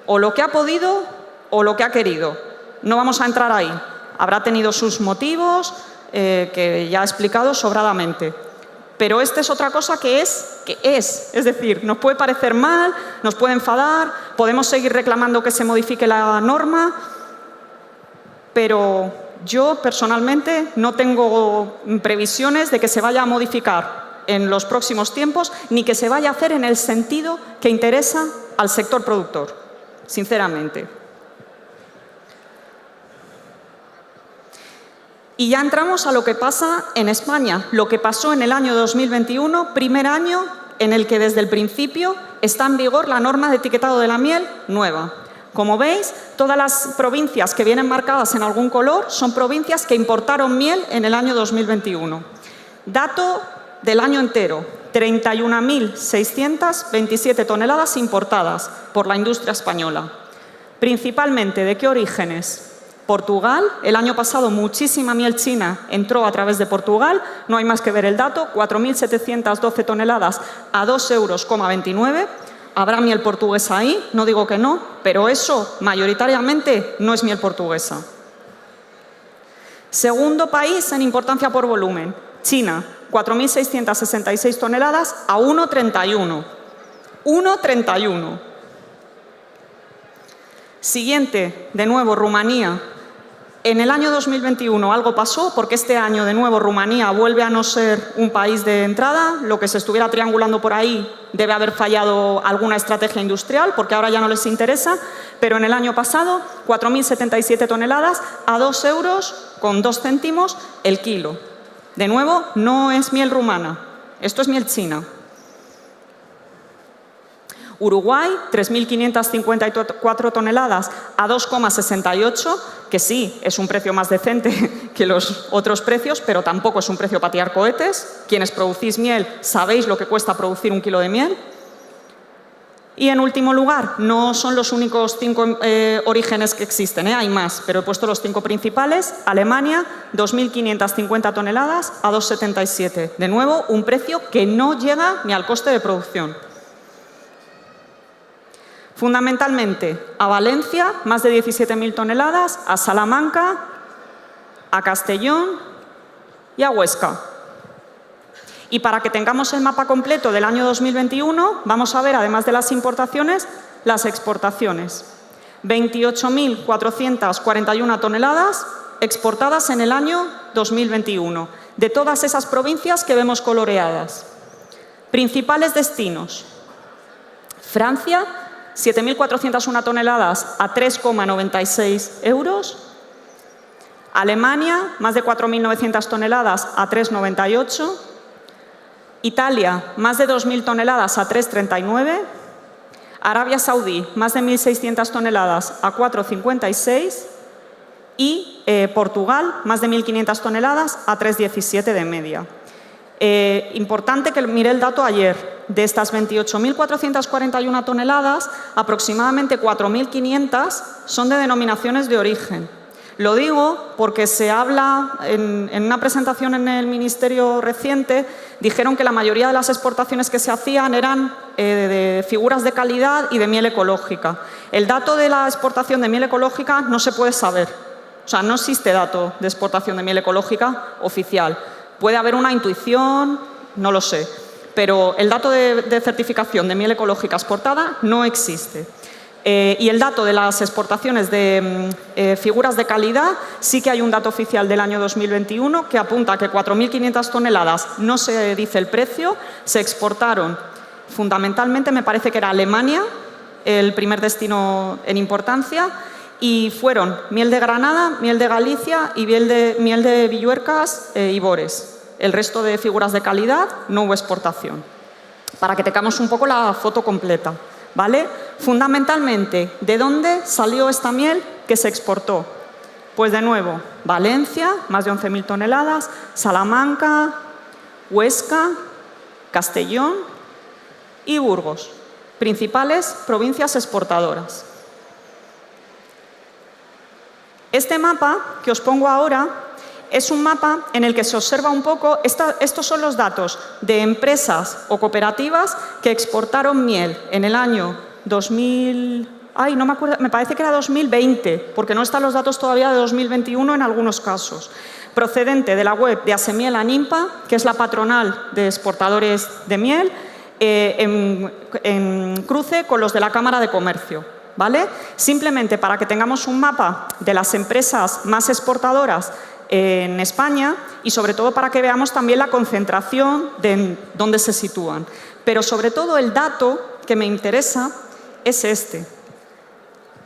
o lo que ha podido o lo que ha querido. No vamos a entrar ahí. Habrá tenido sus motivos que ya ha explicado sobradamente. Pero esta es otra cosa que es. Es decir, nos puede parecer mal, nos puede enfadar, podemos seguir reclamando que se modifique la norma, pero yo personalmente no tengo previsiones de que se vaya a modificar en los próximos tiempos, ni que se vaya a hacer en el sentido que interesa al sector productor, sinceramente. Y ya entramos a lo que pasa en España, lo que pasó en el año 2021, primer año en el que desde el principio está en vigor la norma de etiquetado de la miel nueva. Como veis, todas las provincias que vienen marcadas en algún color son provincias que importaron miel en el año 2021. Dato del año entero, 31.627 toneladas importadas por la industria española. Principalmente, ¿de qué orígenes? Portugal, el año pasado muchísima miel china entró a través de Portugal, no hay más que ver el dato, 4.712 toneladas a 2,29 €. Habrá miel portuguesa ahí, no digo que no, pero eso mayoritariamente no es miel portuguesa. Segundo país en importancia por volumen, China, 4.666 toneladas a 1,31. 1,31. Siguiente, de nuevo, Rumanía. En el año 2021 algo pasó porque este año, de nuevo, Rumanía vuelve a no ser un país de entrada. Lo que se estuviera triangulando por ahí debe haber fallado alguna estrategia industrial porque ahora ya no les interesa. Pero en el año pasado, 4.077 toneladas a 2,02 € el kilo. De nuevo, no es miel rumana, esto es miel china. Uruguay, 3.554 toneladas a 2,68, que sí, es un precio más decente que los otros precios, pero tampoco es un precio para tirar cohetes. Quienes producís miel sabéis lo que cuesta producir un kilo de miel. Y en último lugar, no son los únicos 5 orígenes que existen, hay más, pero he puesto los 5 principales. Alemania, 2.550 toneladas a 2,77. De nuevo, un precio que no llega ni al coste de producción. Fundamentalmente a Valencia, más de 17.000 toneladas, a Salamanca, a Castellón y a Huesca. Y para que tengamos el mapa completo del año 2021, vamos a ver, además de las importaciones, las exportaciones. 28.441 toneladas exportadas en el año 2021, de todas esas provincias que vemos coloreadas. Principales destinos. Francia, 7.401 toneladas a 3,96 euros. Alemania, más de 4.900 toneladas a 3,98. Italia, más de 2.000 toneladas a 3,39. Arabia Saudí, más de 1.600 toneladas a 4,56. Y Portugal, más de 1.500 toneladas a 3,17 de media. Importante que miré el dato ayer. De estas 28.441 toneladas, aproximadamente 4.500 son de denominaciones de origen. Lo digo porque se habla, en una presentación en el Ministerio reciente, dijeron que la mayoría de las exportaciones que se hacían eran de figuras de calidad y de miel ecológica. El dato de la exportación de miel ecológica no se puede saber. O sea, no existe dato de exportación de miel ecológica oficial. Puede haber una intuición, no lo sé. Pero el dato de certificación de miel ecológica exportada no existe. Y el dato de las exportaciones de figuras de calidad, sí que hay un dato oficial del año 2021 que apunta a que 4.500 toneladas, no se dice el precio, se exportaron fundamentalmente, me parece que era Alemania, el primer destino en importancia, y fueron miel de Granada, miel de Galicia y miel de Villuercas y Bores. El resto de figuras de calidad no hubo exportación. Para que tengamos un poco la foto completa, ¿vale? Fundamentalmente, ¿de dónde salió esta miel que se exportó? Pues de nuevo, Valencia, más de 11.000 toneladas, Salamanca, Huesca, Castellón y Burgos, principales provincias exportadoras. Este mapa que os pongo ahora es un mapa en el que se observa un poco, estos son los datos de empresas o cooperativas que exportaron miel en el año 2000, no me acuerdo, me parece que era 2020, porque no están los datos todavía de 2021 en algunos casos. Procedente de la web de Asemiel Animpa, que es la patronal de exportadores de miel, en cruce con los de la Cámara de Comercio. ¿Vale? Simplemente para que tengamos un mapa de las empresas más exportadoras en España y sobre todo para que veamos también la concentración de dónde se sitúan. Pero sobre todo el dato que me interesa es este.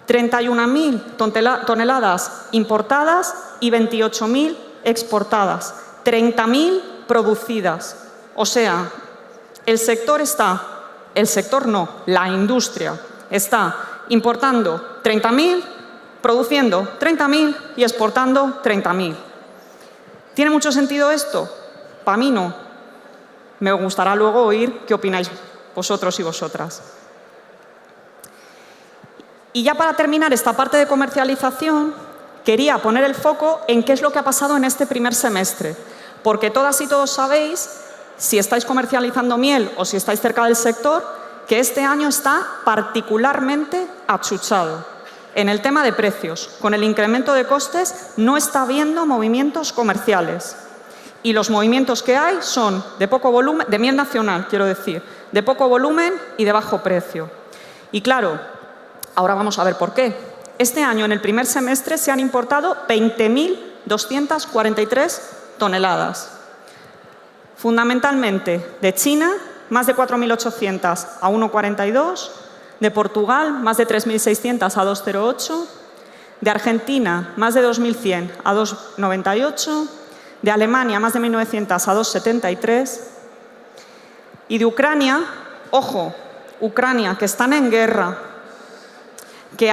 31.000 toneladas importadas y 28.000 exportadas. 30.000 producidas. O sea, la industria está importando 30.000, produciendo 30.000 y exportando 30.000. ¿Tiene mucho sentido esto? Para mí no. Me gustará luego oír qué opináis vosotros y vosotras. Y ya para terminar esta parte de comercialización, quería poner el foco en qué es lo que ha pasado en este primer semestre. Porque todas y todos sabéis, si estáis comercializando miel o si estáis cerca del sector, que este año está particularmente achuchado. En el tema de precios, con el incremento de costes, no está habiendo movimientos comerciales. Y los movimientos que hay son de poco volumen, de miel nacional, quiero decir, de poco volumen y de bajo precio. Y claro, ahora vamos a ver por qué. Este año, en el primer semestre, se han importado 20.243 toneladas. Fundamentalmente de China, más de 4.800 a 1,42, de Portugal, más de 3.600 a 2,08, de Argentina, más de 2.100 a 2,98, de Alemania, más de 1.900 a 2,73, y de Ucrania, ojo, Ucrania, que están en guerra, que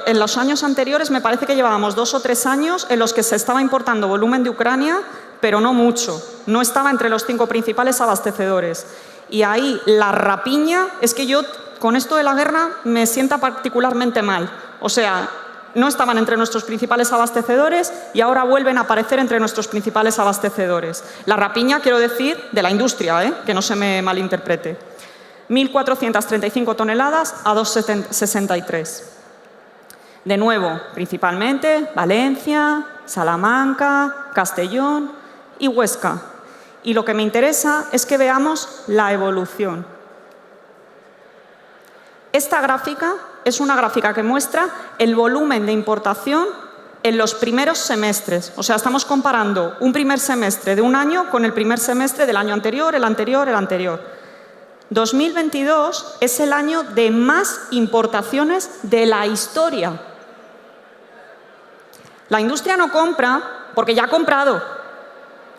en los años anteriores me parece que llevábamos 2 o 3 años en los que se estaba importando volumen de Ucrania, pero no mucho, no estaba entre los 5 principales abastecedores. Y ahí la rapiña, es que yo con esto de la guerra me sienta particularmente mal. O sea, no estaban entre nuestros principales abastecedores y ahora vuelven a aparecer entre nuestros principales abastecedores. La rapiña, quiero decir, de la industria, que no se me malinterprete. 1.435 toneladas a 2,63. De nuevo, principalmente Valencia, Salamanca, Castellón y Huesca. Y lo que me interesa es que veamos la evolución. Esta gráfica es una gráfica que muestra el volumen de importación en los primeros semestres. O sea, estamos comparando un primer semestre de un año con el primer semestre del año anterior, el anterior, el anterior. 2022 es el año de más importaciones de la historia. La industria no compra porque ya ha comprado,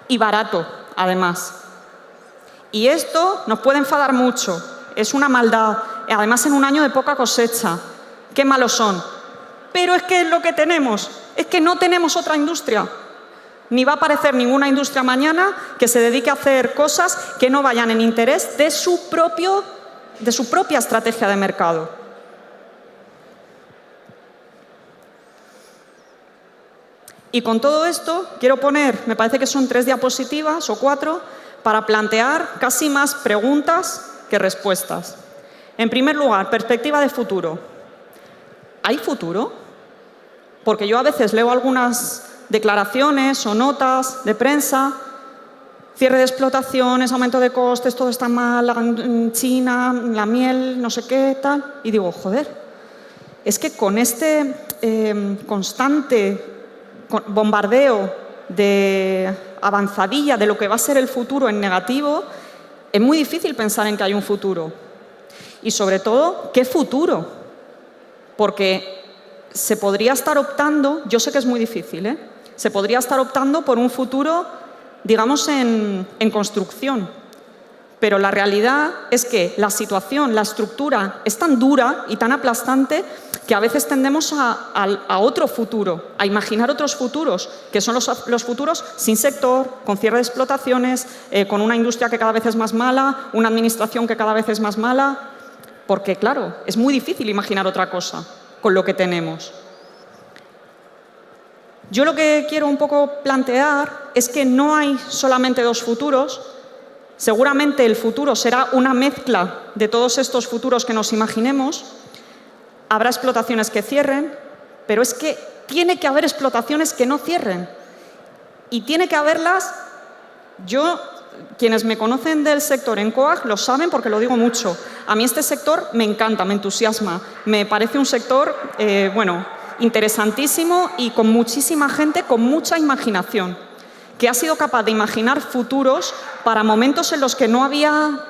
y barato, además. Y esto nos puede enfadar mucho, es una maldad, además en un año de poca cosecha. Qué malos son. Pero es que es lo que tenemos, es que no tenemos otra industria. Ni va a aparecer ninguna industria mañana que se dedique a hacer cosas que no vayan en interés de su propia estrategia de mercado. Y con todo esto quiero poner, me parece que son 3 diapositivas o 4, para plantear casi más preguntas que respuestas. En primer lugar, perspectiva de futuro. ¿Hay futuro? Porque yo a veces leo algunas declaraciones o notas de prensa, cierre de explotaciones, aumento de costes, todo está mal, en China, la miel, no sé qué, tal, y digo, joder, es que con este constante bombardeo de avanzadilla de lo que va a ser el futuro en negativo, es muy difícil pensar en que hay un futuro. Y sobre todo, ¿qué futuro? Porque se podría estar optando, yo sé que es muy difícil, se podría estar optando por un futuro, digamos, en construcción. Pero la realidad es que la situación, la estructura es tan dura y tan aplastante que a veces tendemos a otro futuro, a imaginar otros futuros, que son los futuros sin sector, con cierre de explotaciones, con una industria que cada vez es más mala, una administración que cada vez es más mala, porque, claro, es muy difícil imaginar otra cosa con lo que tenemos. Yo lo que quiero un poco plantear es que no hay solamente 2 futuros. Seguramente el futuro será una mezcla de todos estos futuros que nos imaginemos. Habrá explotaciones que cierren, pero es que tiene que haber explotaciones que no cierren. Y tiene que haberlas, quienes me conocen del sector en COAG lo saben porque lo digo mucho. A mí este sector me encanta, me entusiasma. Me parece un sector, interesantísimo y con muchísima gente, con mucha imaginación, que ha sido capaz de imaginar futuros para momentos en los que no había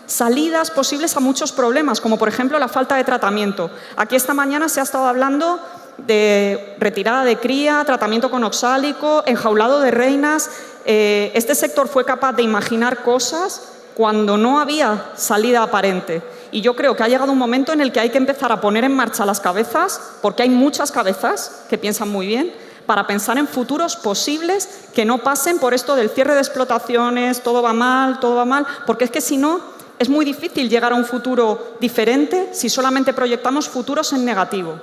salidas posibles a muchos problemas, como por ejemplo la falta de tratamiento. Aquí esta mañana se ha estado hablando de retirada de cría, tratamiento con oxálico, enjaulado de reinas. Este sector fue capaz de imaginar cosas cuando no había salida aparente. Y yo creo que ha llegado un momento en el que hay que empezar a poner en marcha las cabezas, porque hay muchas cabezas que piensan muy bien, para pensar en futuros posibles que no pasen por esto del cierre de explotaciones, todo va mal, porque es que si no, es muy difícil llegar a un futuro diferente si solamente proyectamos futuros en negativo.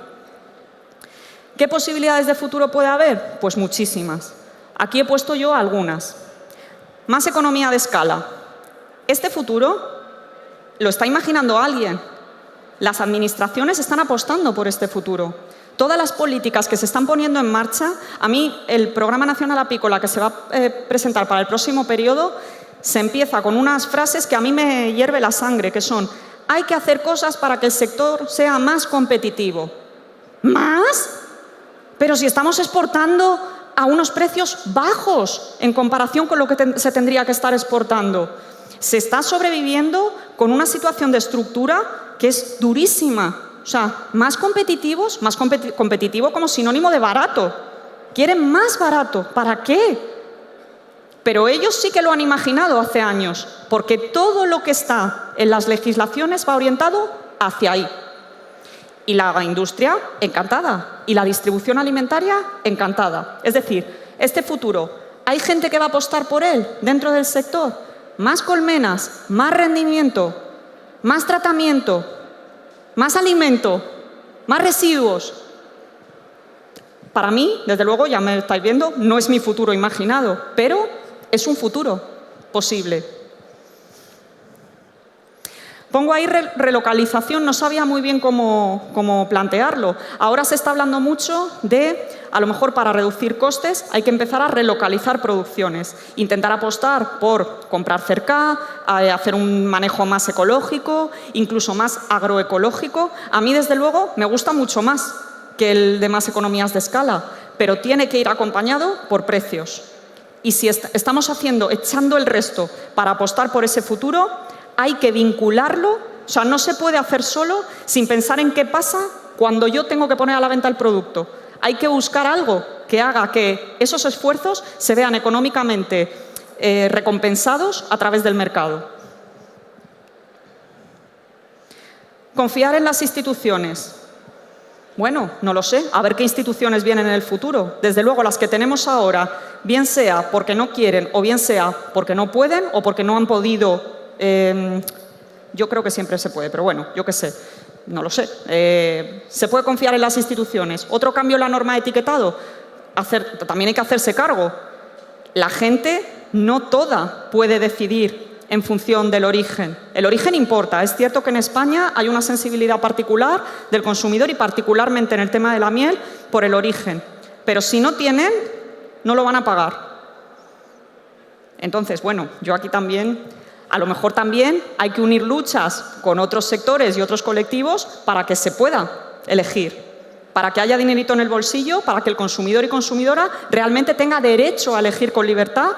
¿Qué posibilidades de futuro puede haber? Pues muchísimas. Aquí he puesto yo algunas. Más economía de escala. Este futuro lo está imaginando alguien. Las administraciones están apostando por este futuro. Todas las políticas que se están poniendo en marcha, a mí el Programa Nacional Apícola que se va a presentar para el próximo periodo, se empieza con unas frases que a mí me hierve la sangre, que son: hay que hacer cosas para que el sector sea más competitivo. ¿Más? Pero si estamos exportando a unos precios bajos en comparación con lo que se tendría que estar exportando. Se está sobreviviendo con una situación de estructura que es durísima. O sea, más competitivos, más competitivo como sinónimo de barato. Quieren más barato. ¿Para qué? Pero ellos sí que lo han imaginado hace años, porque todo lo que está en las legislaciones va orientado hacia ahí. Y la industria, encantada. Y la distribución alimentaria, encantada. Es decir, este futuro, ¿hay gente que va a apostar por él dentro del sector? Más colmenas, más rendimiento, más tratamiento, más alimento, más residuos. Para mí, desde luego, ya me estáis viendo, no es mi futuro imaginado, pero es un futuro posible. Pongo ahí relocalización, no sabía muy bien cómo plantearlo. Ahora se está hablando mucho de, a lo mejor para reducir costes, hay que empezar a relocalizar producciones. Intentar apostar por comprar cerca, hacer un manejo más ecológico, incluso más agroecológico. A mí, desde luego, me gusta mucho más que el de más economías de escala, pero tiene que ir acompañado por precios. Y si estamos echando el resto para apostar por ese futuro, hay que vincularlo, o sea, no se puede hacer solo sin pensar en qué pasa cuando yo tengo que poner a la venta el producto. Hay que buscar algo que haga que esos esfuerzos se vean económicamente recompensados a través del mercado. Confiar en las instituciones. Bueno, no lo sé, a ver qué instituciones vienen en el futuro. Desde luego, las que tenemos ahora, bien sea porque no quieren o bien sea porque no pueden o porque no han podido. Yo creo que siempre se puede, pero bueno, yo qué sé, no lo sé. Se puede confiar en las instituciones. Otro cambio en la norma de etiquetado, también hay que hacerse cargo. La gente no toda puede decidir en función del origen. El origen importa. Es cierto que en España hay una sensibilidad particular del consumidor y particularmente en el tema de la miel por el origen. Pero si no tienen, no lo van a pagar. Entonces, bueno, yo aquí también... A lo mejor también hay que unir luchas con otros sectores y otros colectivos para que se pueda elegir, para que haya dinerito en el bolsillo, para que el consumidor y consumidora realmente tenga derecho a elegir con libertad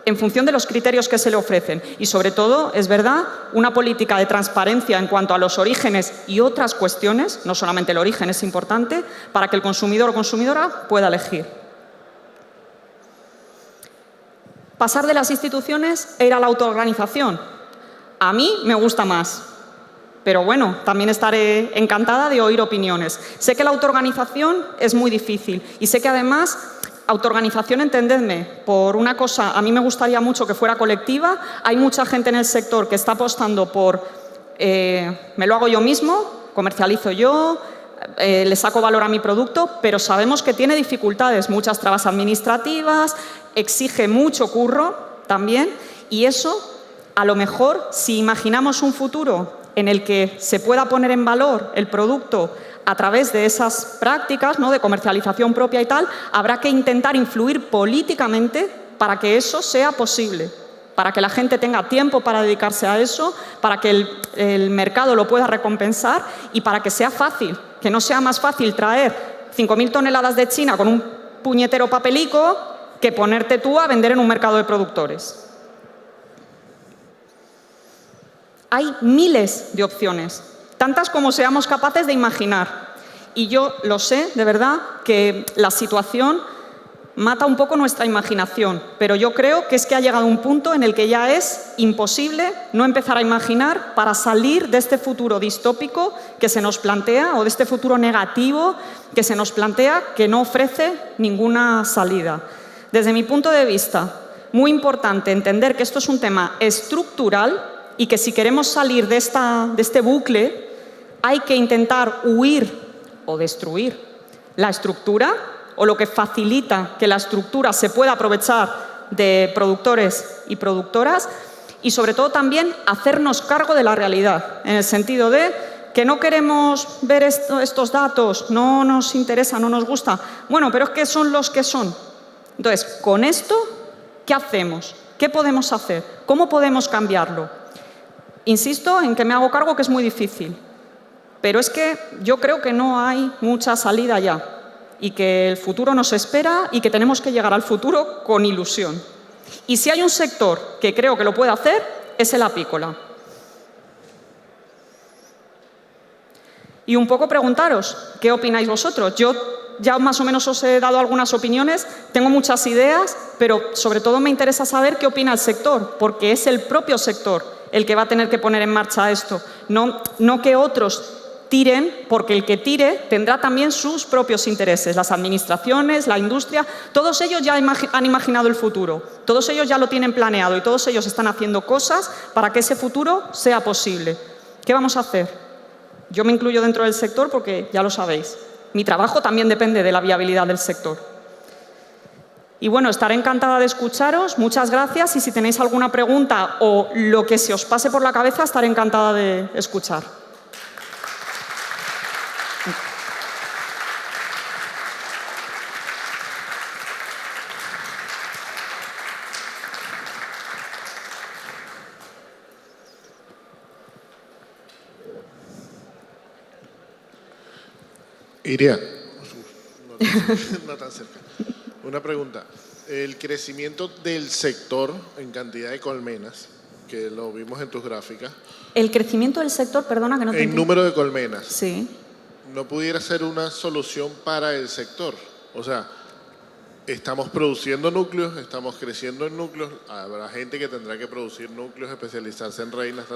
en función de los criterios que se le ofrecen. Y sobre todo, es verdad, una política de transparencia en cuanto a los orígenes y otras cuestiones, no solamente el origen es importante, para que el consumidor o consumidora pueda elegir. Pasar de las instituciones e ir a la autoorganización. A mí me gusta más, pero bueno, también estaré encantada de oír opiniones. Sé que la autoorganización es muy difícil y sé que además, autoorganización, entendedme, por una cosa, a mí me gustaría mucho que fuera colectiva. Hay mucha gente en el sector que está apostando por me lo hago yo mismo, comercializo yo, le saco valor a mi producto, pero sabemos que tiene dificultades, muchas trabas administrativas, exige mucho curro también, y eso, a lo mejor, si imaginamos un futuro en el que se pueda poner en valor el producto a través de esas prácticas, ¿no?, de comercialización propia y tal, habrá que intentar influir políticamente para que eso sea posible, para que la gente tenga tiempo para dedicarse a eso, para que el mercado lo pueda recompensar y para que sea fácil, que no sea más fácil traer 5.000 toneladas de China con un puñetero papelico que ponerte tú a vender en un mercado de productores. Hay miles de opciones, tantas como seamos capaces de imaginar. Y yo lo sé, de verdad, que la situación mata un poco nuestra imaginación, pero yo creo que es que ha llegado un punto en el que ya es imposible no empezar a imaginar para salir de este futuro distópico que se nos plantea o de este futuro negativo que se nos plantea que no ofrece ninguna salida. Desde mi punto de vista, muy importante entender que esto es un tema estructural y que si queremos salir de este bucle hay que intentar huir o destruir la estructura o lo que facilita que la estructura se pueda aprovechar de productores y productoras y, sobre todo, también hacernos cargo de la realidad, en el sentido de que no queremos ver estos datos, no nos interesa, no nos gusta. Bueno, pero es que son los que son. Entonces, con esto, ¿qué hacemos? ¿Qué podemos hacer? ¿Cómo podemos cambiarlo? Insisto en que me hago cargo que es muy difícil, pero es que yo creo que no hay mucha salida ya. Y que el futuro nos espera y que tenemos que llegar al futuro con ilusión. Y si hay un sector que creo que lo puede hacer, es el apícola. Y un poco preguntaros, ¿qué opináis vosotros? Yo ya más o menos os he dado algunas opiniones, tengo muchas ideas, pero sobre todo me interesa saber qué opina el sector, porque es el propio sector el que va a tener que poner en marcha esto, no que otros tiren, porque el que tire tendrá también sus propios intereses, las administraciones, la industria, todos ellos ya han imaginado el futuro, todos ellos ya lo tienen planeado y todos ellos están haciendo cosas para que ese futuro sea posible. ¿Qué vamos a hacer? Yo me incluyo dentro del sector porque ya lo sabéis, mi trabajo también depende de la viabilidad del sector. Y bueno, estaré encantada de escucharos. Muchas gracias y si tenéis alguna pregunta o lo que se os pase por la cabeza, estaré encantada de escuchar. Iria, no tan cerca. Una pregunta. El crecimiento del sector en cantidad de colmenas, que lo vimos en tus gráficas. El crecimiento del sector, perdona que no te En entiendo. número de colmenas. Sí. ¿No pudiera ser una solución para el sector? O sea, estamos produciendo núcleos, estamos creciendo en núcleos, habrá gente que tendrá que producir núcleos, especializarse en reinas,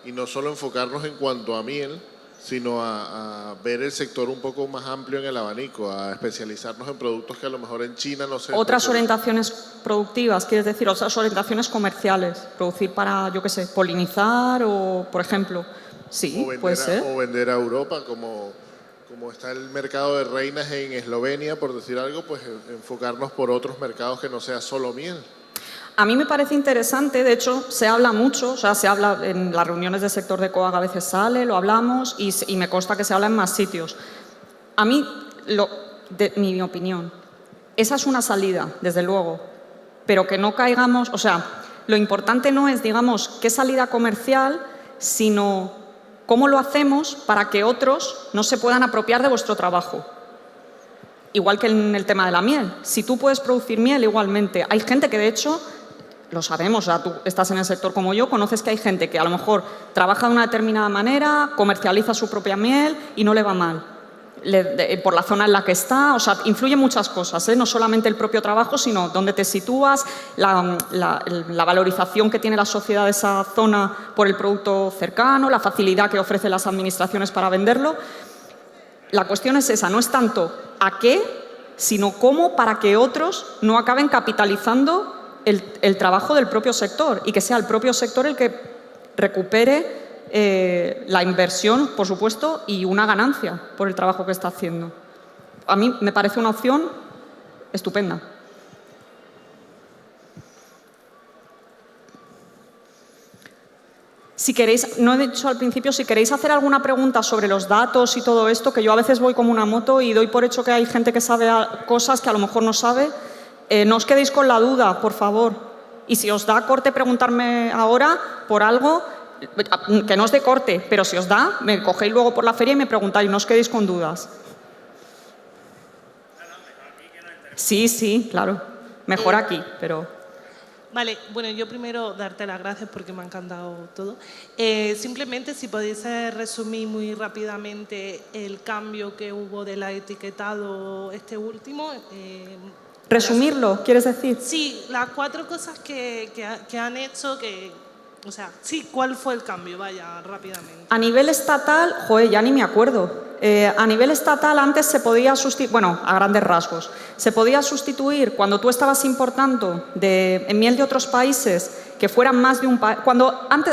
y no solo enfocarnos en cuanto a miel, sino a ver el sector un poco más amplio en el abanico, a especializarnos en productos que a lo mejor en China no se... Otras orientaciones productivas, quieres decir, otras orientaciones comerciales, producir para, yo qué sé, polinizar o, por ejemplo, sí, puede ser. O vender a Europa, como está el mercado de reinas en Eslovenia, por decir algo, pues enfocarnos por otros mercados que no sea solo miel. A mí me parece interesante, de hecho, se habla mucho, o sea, se habla en las reuniones del sector de COAG, a veces sale, lo hablamos y me consta que se habla en más sitios. A mí, mi opinión, esa es una salida, desde luego, pero que no caigamos, o sea, lo importante no es, digamos, qué salida comercial, sino cómo lo hacemos para que otros no se puedan apropiar de vuestro trabajo. Igual que en el tema de la miel. Si tú puedes producir miel, igualmente. Hay gente que, de hecho, lo sabemos, o sea, tú estás en el sector como yo, conoces que hay gente que a lo mejor trabaja de una determinada manera, comercializa su propia miel y no le va mal. Por la zona en la que está, o sea, influyen muchas cosas, ¿eh? No solamente el propio trabajo, sino dónde te sitúas, la valorización que tiene la sociedad de esa zona por el producto cercano, la facilidad que ofrecen las administraciones para venderlo. La cuestión es esa, no es tanto a qué, sino cómo para que otros no acaben capitalizando el trabajo del propio sector y que sea el propio sector el que recupere la inversión, por supuesto, y una ganancia por el trabajo que está haciendo. A mí me parece una opción estupenda. Si queréis, no he dicho al principio, si queréis hacer alguna pregunta sobre los datos y todo esto, que yo a veces voy como una moto y doy por hecho que hay gente que sabe cosas que a lo mejor no sabe, no os quedéis con la duda, por favor. Y si os da corte preguntarme ahora por algo, que no os dé corte, pero si os da, me cogéis luego por la feria y me preguntáis, no os quedéis con dudas. Sí, claro. Mejor aquí, pero... Vale, bueno, yo primero darte las gracias porque me ha encantado todo. Simplemente si podéis resumir muy rápidamente el cambio que hubo del etiquetado este último. ¿Resumirlo, quieres decir? Sí, las 4 cosas que han hecho o sea, sí, ¿cuál fue el cambio? Vaya, rápidamente. A nivel estatal, ya ni me acuerdo. A nivel estatal antes se podía sustituir, bueno, a grandes rasgos, se podía sustituir cuando tú estabas importando en miel de otros países que fueran más de un país.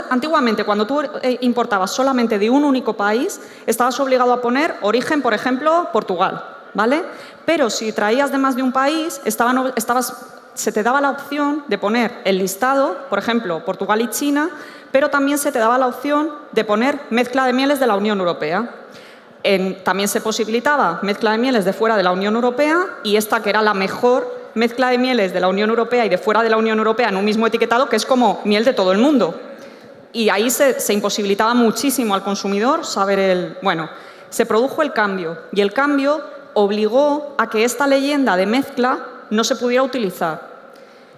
Antiguamente, cuando tú importabas solamente de un único país, estabas obligado a poner origen, por ejemplo, Portugal, ¿vale? Pero si traías de más de un país, se te daba la opción de poner el listado, por ejemplo, Portugal y China, pero también se te daba la opción de poner mezcla de mieles de la Unión Europea. También se posibilitaba mezcla de mieles de fuera de la Unión Europea y esta que era la mejor mezcla de mieles de la Unión Europea y de fuera de la Unión Europea en un mismo etiquetado, que es como miel de todo el mundo. Y ahí se imposibilitaba muchísimo al consumidor saber Bueno, se produjo el cambio y el cambio obligó a que esta leyenda de mezcla no se pudiera utilizar.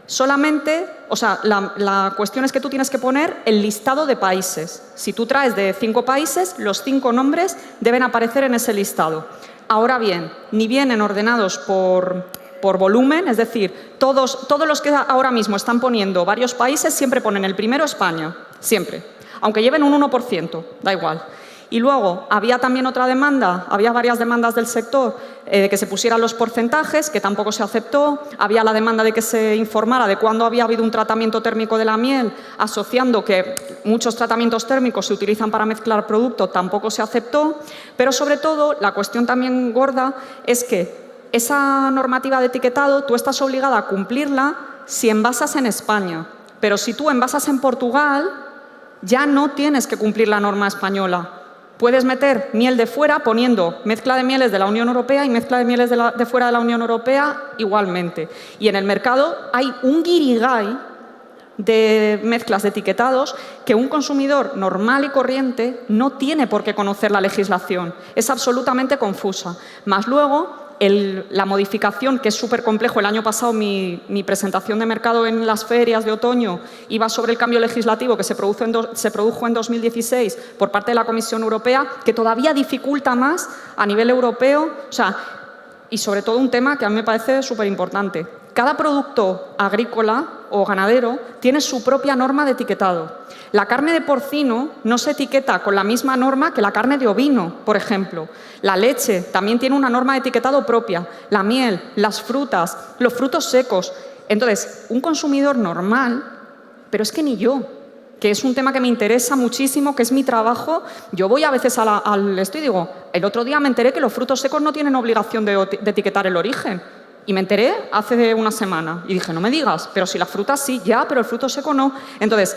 Solamente, o sea, la cuestión es que tú tienes que poner el listado de países. Si tú traes de 5 países, los 5 nombres deben aparecer en ese listado. Ahora bien, ni vienen ordenados por volumen, es decir, todos los que ahora mismo están poniendo varios países siempre ponen el primero España, siempre, aunque lleven un 1%, da igual. Y luego había también otra demanda, había varias demandas del sector de que se pusieran los porcentajes, que tampoco se aceptó. Había la demanda de que se informara de cuándo había habido un tratamiento térmico de la miel, asociando que muchos tratamientos térmicos se utilizan para mezclar producto, tampoco se aceptó. Pero sobre todo, la cuestión también gorda es que esa normativa de etiquetado tú estás obligada a cumplirla si envasas en España, pero si tú envasas en Portugal, ya no tienes que cumplir la norma española. Puedes meter miel de fuera poniendo mezcla de mieles de la Unión Europea y mezcla de mieles de fuera de la Unión Europea igualmente. Y en el mercado hay un guirigay de mezclas de etiquetados que un consumidor normal y corriente no tiene por qué conocer la legislación. Es absolutamente confusa. Más luego, la modificación, que es súper complejo, el año pasado mi presentación de mercado en las ferias de otoño iba sobre el cambio legislativo que se produjo en 2016 por parte de la Comisión Europea, que todavía dificulta más a nivel europeo, y sobre todo un tema que a mí me parece súper importante. Cada producto agrícola o ganadero tiene su propia norma de etiquetado. La carne de porcino no se etiqueta con la misma norma que la carne de ovino, por ejemplo. La leche también tiene una norma de etiquetado propia. La miel, las frutas, los frutos secos. Entonces, un consumidor normal, pero es que ni yo, que es un tema que me interesa muchísimo, que es mi trabajo, yo voy a veces al esto y digo, el otro día me enteré que los frutos secos no tienen obligación de etiquetar el origen. Y me enteré hace una semana y dije, no me digas, pero si la fruta sí, ya, pero el fruto seco no. Entonces,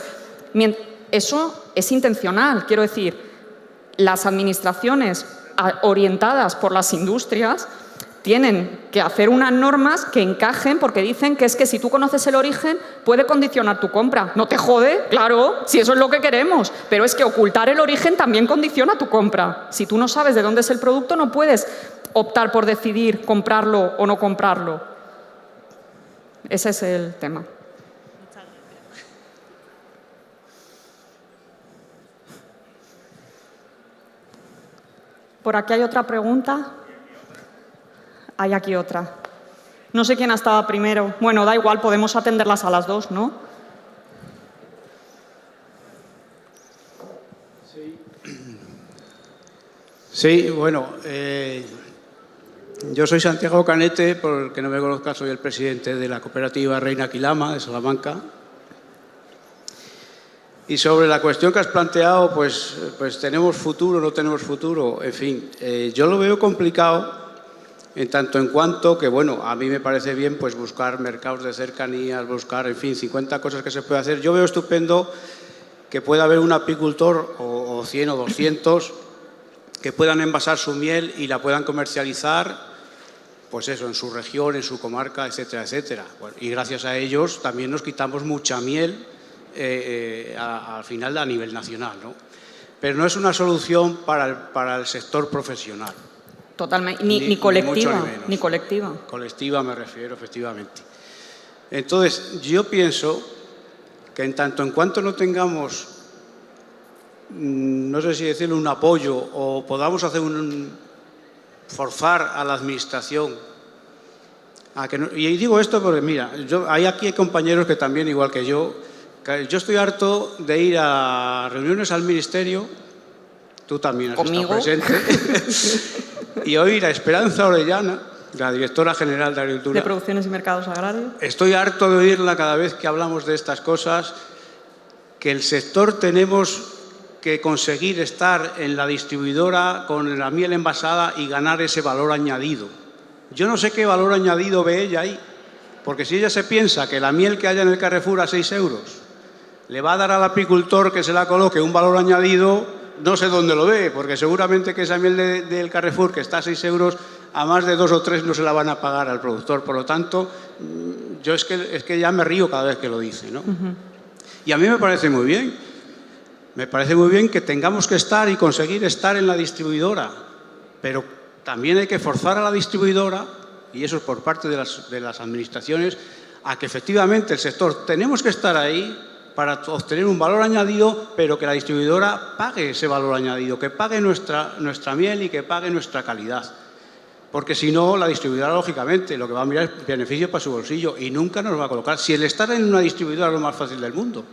eso es intencional. Quiero decir, las administraciones orientadas por las industrias tienen que hacer unas normas que encajen porque dicen que es que si tú conoces el origen puede condicionar tu compra. No te jode, claro, si eso es lo que queremos, pero es que ocultar el origen también condiciona tu compra. Si tú no sabes de dónde es el producto, no puedes optar por decidir comprarlo o no comprarlo. Ese es el tema. Muchas gracias. Por aquí hay otra pregunta. Hay aquí otra. No sé quién ha estado primero. Bueno, da igual, podemos atenderlas a las dos, ¿no? Sí, bueno, yo soy Santiago Canete, por el que no me conozca, soy el presidente de la cooperativa Reina Quilama de Salamanca. Y sobre la cuestión que has planteado, pues tenemos futuro, no tenemos futuro, en fin, yo lo veo complicado en tanto en cuanto que, bueno, a mí me parece bien pues buscar mercados de cercanías, buscar, en fin, 50 cosas que se puede hacer. Yo veo estupendo que pueda haber un apicultor o 100 o 200 que puedan envasar su miel y la puedan comercializar, pues eso, en su región, en su comarca, etcétera, etcétera. Bueno, y gracias a ellos también nos quitamos mucha miel al final a nivel nacional, ¿no? Pero no es una solución para el sector profesional. Totalmente, ni colectiva, mucho menos. ni colectiva. Colectiva me refiero, efectivamente. Entonces, yo pienso que en tanto en cuanto no tengamos, no sé si decirlo, un apoyo o podamos hacer forzar a la administración a que no, y digo esto porque, mira, aquí hay compañeros que también, igual que yo estoy harto de ir a reuniones al ministerio, tú también has estado presente, y oír a Esperanza Orellana, la directora general de Agricultura. De Producciones y Mercados Agrarios. Estoy harto de oírla cada vez que hablamos de estas cosas, que el sector tenemos que conseguir estar en la distribuidora con la miel envasada y ganar ese valor añadido. Yo no sé qué valor añadido ve ella ahí, porque si ella se piensa que la miel que haya en el Carrefour a 6 euros le va a dar al apicultor que se la coloque un valor añadido, no sé dónde lo ve, porque seguramente que esa miel del Carrefour que está a 6 euros, a más de 2 o 3 no se la van a pagar al productor. Por lo tanto, yo es que ya me río cada vez que lo dice, ¿no? Y a mí me parece muy bien. Me parece muy bien que tengamos que estar y conseguir estar en la distribuidora, pero también hay que forzar a la distribuidora, y eso es por parte de las administraciones, a que efectivamente el sector tenemos que estar ahí para obtener un valor añadido, pero que la distribuidora pague ese valor añadido, que pague nuestra miel y que pague nuestra calidad. Porque si no, la distribuidora, lógicamente, lo que va a mirar es beneficio para su bolsillo y nunca nos va a colocar. Si el estar en una distribuidora es lo más fácil del mundo.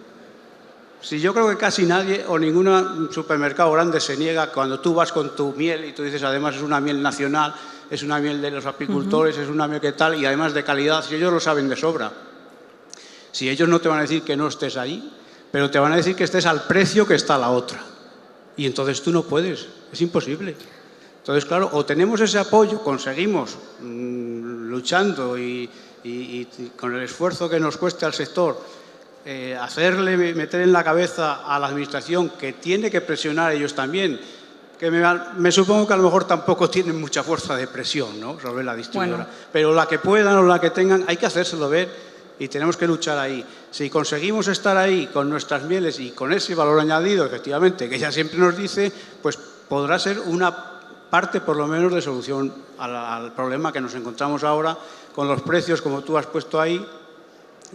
Si yo creo que casi nadie o ningún supermercado grande se niega cuando tú vas con tu miel y tú dices, además es una miel nacional, es una miel de los apicultores, es una miel que tal, y además de calidad, si ellos lo saben de sobra. Si ellos no te van a decir que no estés ahí, pero te van a decir que estés al precio que está la otra. Y entonces tú no puedes, es imposible. Entonces, claro, o tenemos ese apoyo, conseguimos luchando y con el esfuerzo que nos cueste al sector, meter en la cabeza a la Administración que tiene que presionar ellos también, que me supongo que a lo mejor tampoco tienen mucha fuerza de presión, ¿no?, sobre la distribuidora. Bueno. Pero la que puedan o la que tengan, hay que hacérselo ver y tenemos que luchar ahí. Si conseguimos estar ahí con nuestras mieles y con ese valor añadido, efectivamente, que ella siempre nos dice, pues podrá ser una parte, por lo menos, de solución al problema que nos encontramos ahora con los precios, como tú has puesto ahí.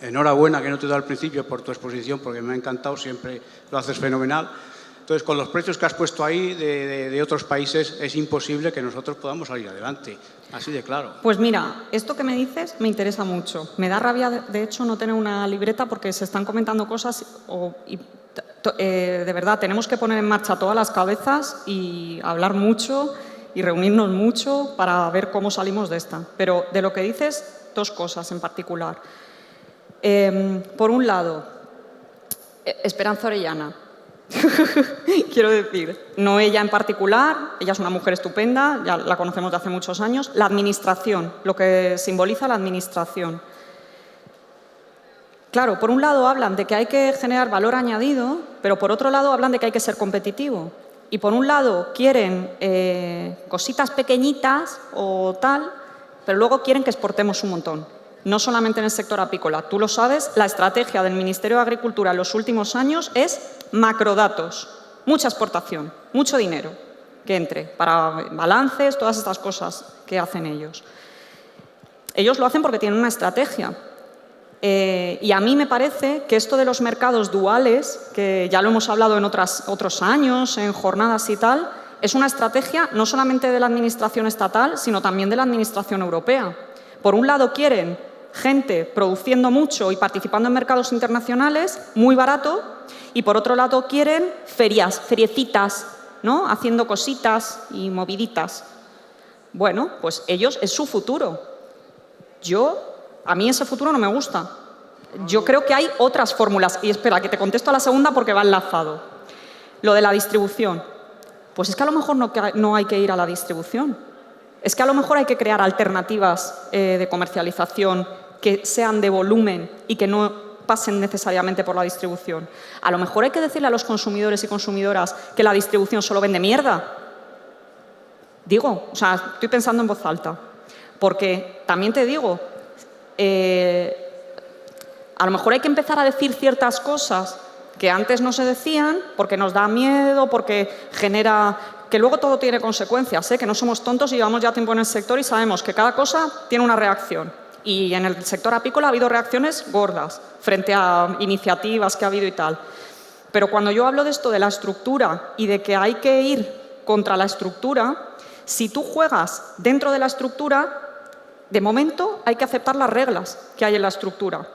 Enhorabuena, que no te he dado al principio por tu exposición, porque me ha encantado, siempre lo haces fenomenal. Entonces, con los precios que has puesto ahí de otros países, es imposible que nosotros podamos salir adelante. Así de claro. Pues mira, esto que me dices me interesa mucho. Me da rabia, de hecho, no tener una libreta porque se están comentando cosas de verdad, tenemos que poner en marcha todas las cabezas y hablar mucho y reunirnos mucho para ver cómo salimos de esta. Pero de lo que dices, dos cosas en particular. Por un lado, Esperanza Orellana. Quiero decir, no ella en particular, ella es una mujer estupenda, ya la conocemos de hace muchos años. La administración, lo que simboliza la administración. Claro, por un lado hablan de que hay que generar valor añadido, pero por otro lado hablan de que hay que ser competitivo. Y por un lado quieren cositas pequeñitas o tal, pero luego quieren que exportemos un montón. No solamente en el sector apícola. Tú lo sabes, la estrategia del Ministerio de Agricultura en los últimos años es macrodatos, mucha exportación, mucho dinero que entre para balances, todas estas cosas que hacen ellos. Ellos lo hacen porque tienen una estrategia. Y a mí me parece que esto de los mercados duales, que ya lo hemos hablado en otros años, en jornadas y tal, es una estrategia no solamente de la Administración estatal, sino también de la Administración europea. Por un lado quieren gente produciendo mucho y participando en mercados internacionales, muy barato, y por otro lado quieren feriecitas, ¿no?, haciendo cositas y moviditas. Bueno, pues ellos, es su futuro. A mí ese futuro no me gusta. Yo creo que hay otras fórmulas. Y espera, que te contesto a la segunda porque va enlazado. Lo de la distribución. Pues es que a lo mejor no hay que ir a la distribución. Es que a lo mejor hay que crear alternativas de comercialización que sean de volumen y que no pasen necesariamente por la distribución. A lo mejor hay que decirle a los consumidores y consumidoras que la distribución solo vende mierda. Digo, o sea, estoy pensando en voz alta. Porque también te digo, a lo mejor hay que empezar a decir ciertas cosas que antes no se decían porque nos da miedo, porque genera... que luego todo tiene consecuencias, que no somos tontos y llevamos ya tiempo en el sector y sabemos que cada cosa tiene una reacción. Y en el sector apícola ha habido reacciones gordas frente a iniciativas que ha habido y tal. Pero cuando yo hablo de esto, de la estructura y de que hay que ir contra la estructura, si tú juegas dentro de la estructura, de momento hay que aceptar las reglas que hay en la estructura.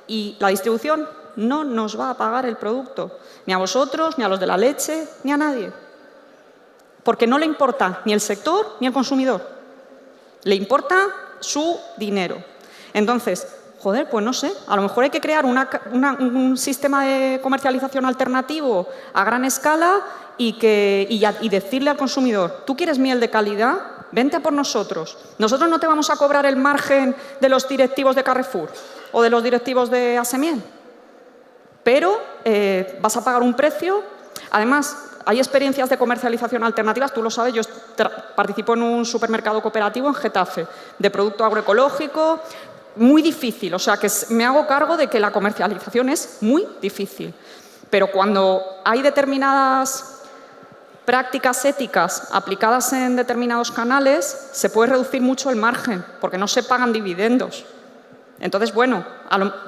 Y la distribución no nos va a pagar el producto, ni a vosotros, ni a los de la leche, ni a nadie. Porque no le importa ni el sector ni el consumidor. Le importa su dinero. Entonces, joder, pues no sé, a lo mejor hay que crear un sistema de comercialización alternativo a gran escala y decirle al consumidor, ¿tú quieres miel de calidad? Vente a por nosotros. Nosotros no te vamos a cobrar el margen de los directivos de Carrefour o de los directivos de Asemiel, pero vas a pagar un precio. Además, hay experiencias de comercialización alternativas, tú lo sabes, yo participo en un supermercado cooperativo en Getafe, de producto agroecológico, muy difícil, o sea que me hago cargo de que la comercialización es muy difícil. Pero cuando hay determinadas prácticas éticas aplicadas en determinados canales, se puede reducir mucho el margen, porque no se pagan dividendos. Entonces, bueno,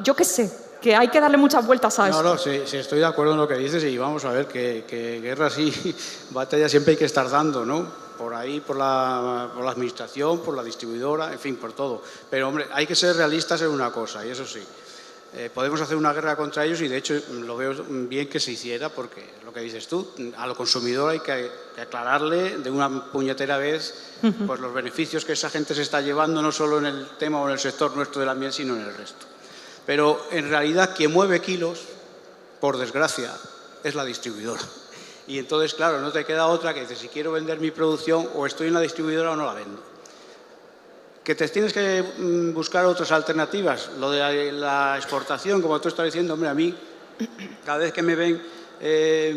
yo qué sé, que hay que darle muchas vueltas a esto. No, sí, estoy de acuerdo en lo que dices y vamos a ver que guerras y batallas siempre hay que estar dando, ¿no? Por ahí, por la administración, por la distribuidora, en fin, por todo. Pero, hombre, hay que ser realistas en una cosa, y eso sí. Podemos hacer una guerra contra ellos y, de hecho, lo veo bien que se hiciera porque, lo que dices tú, al consumidor hay que aclararle de una puñetera vez pues, los beneficios que esa gente se está llevando, no solo en el tema o en el sector nuestro de la miel, sino en el resto. Pero, en realidad, quien mueve kilos, por desgracia, es la distribuidora. Y entonces, claro, no te queda otra que dices, si quiero vender mi producción, o estoy en la distribuidora o no la vendo. Que te tienes que buscar otras alternativas. Lo de la exportación, como tú estás diciendo, hombre, a mí, cada vez que me ven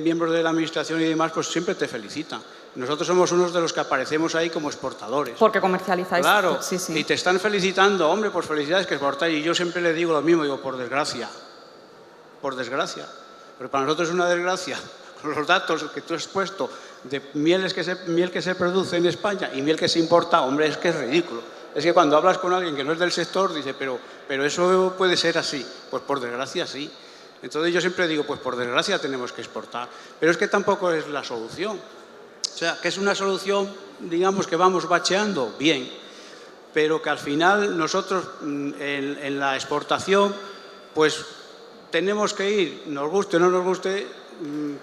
miembros de la administración y demás, pues siempre te felicitan. Nosotros somos unos de los que aparecemos ahí como exportadores. Porque comercializáis. Claro, Sí, sí. y te están felicitando, hombre, pues felicidades que exportáis. Y yo siempre le digo lo mismo, digo, por desgracia. Por desgracia. Pero para nosotros es una desgracia. Con los datos que tú has puesto de miel que se produce en España y miel que se importa, hombre, es que es ridículo. Es que cuando hablas con alguien que no es del sector, dice, pero eso puede ser así. Pues por desgracia sí. Entonces yo siempre digo, pues por desgracia tenemos que exportar. Pero es que tampoco es la solución. O sea, que es una solución, digamos, que vamos bacheando, bien. Pero que al final nosotros en la exportación, pues tenemos que ir, nos guste o no nos guste,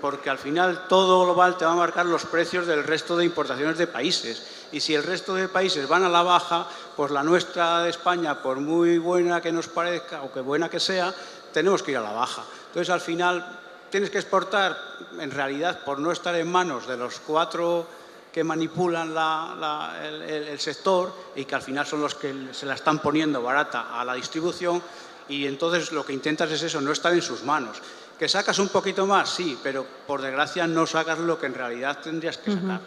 porque al final todo global te va a marcar los precios del resto de importaciones de países. Y si el resto de países van a la baja, pues la nuestra de España, por muy buena que nos parezca o que buena que sea, tenemos que ir a la baja. Entonces, al final, tienes que exportar, en realidad, por no estar en manos de los 4 que manipulan el sector y que al final son los que se la están poniendo barata a la distribución, y entonces lo que intentas es eso, no estar en sus manos. ¿Que sacas un poquito más? Sí, pero por desgracia no sacas lo que en realidad tendrías que sacar.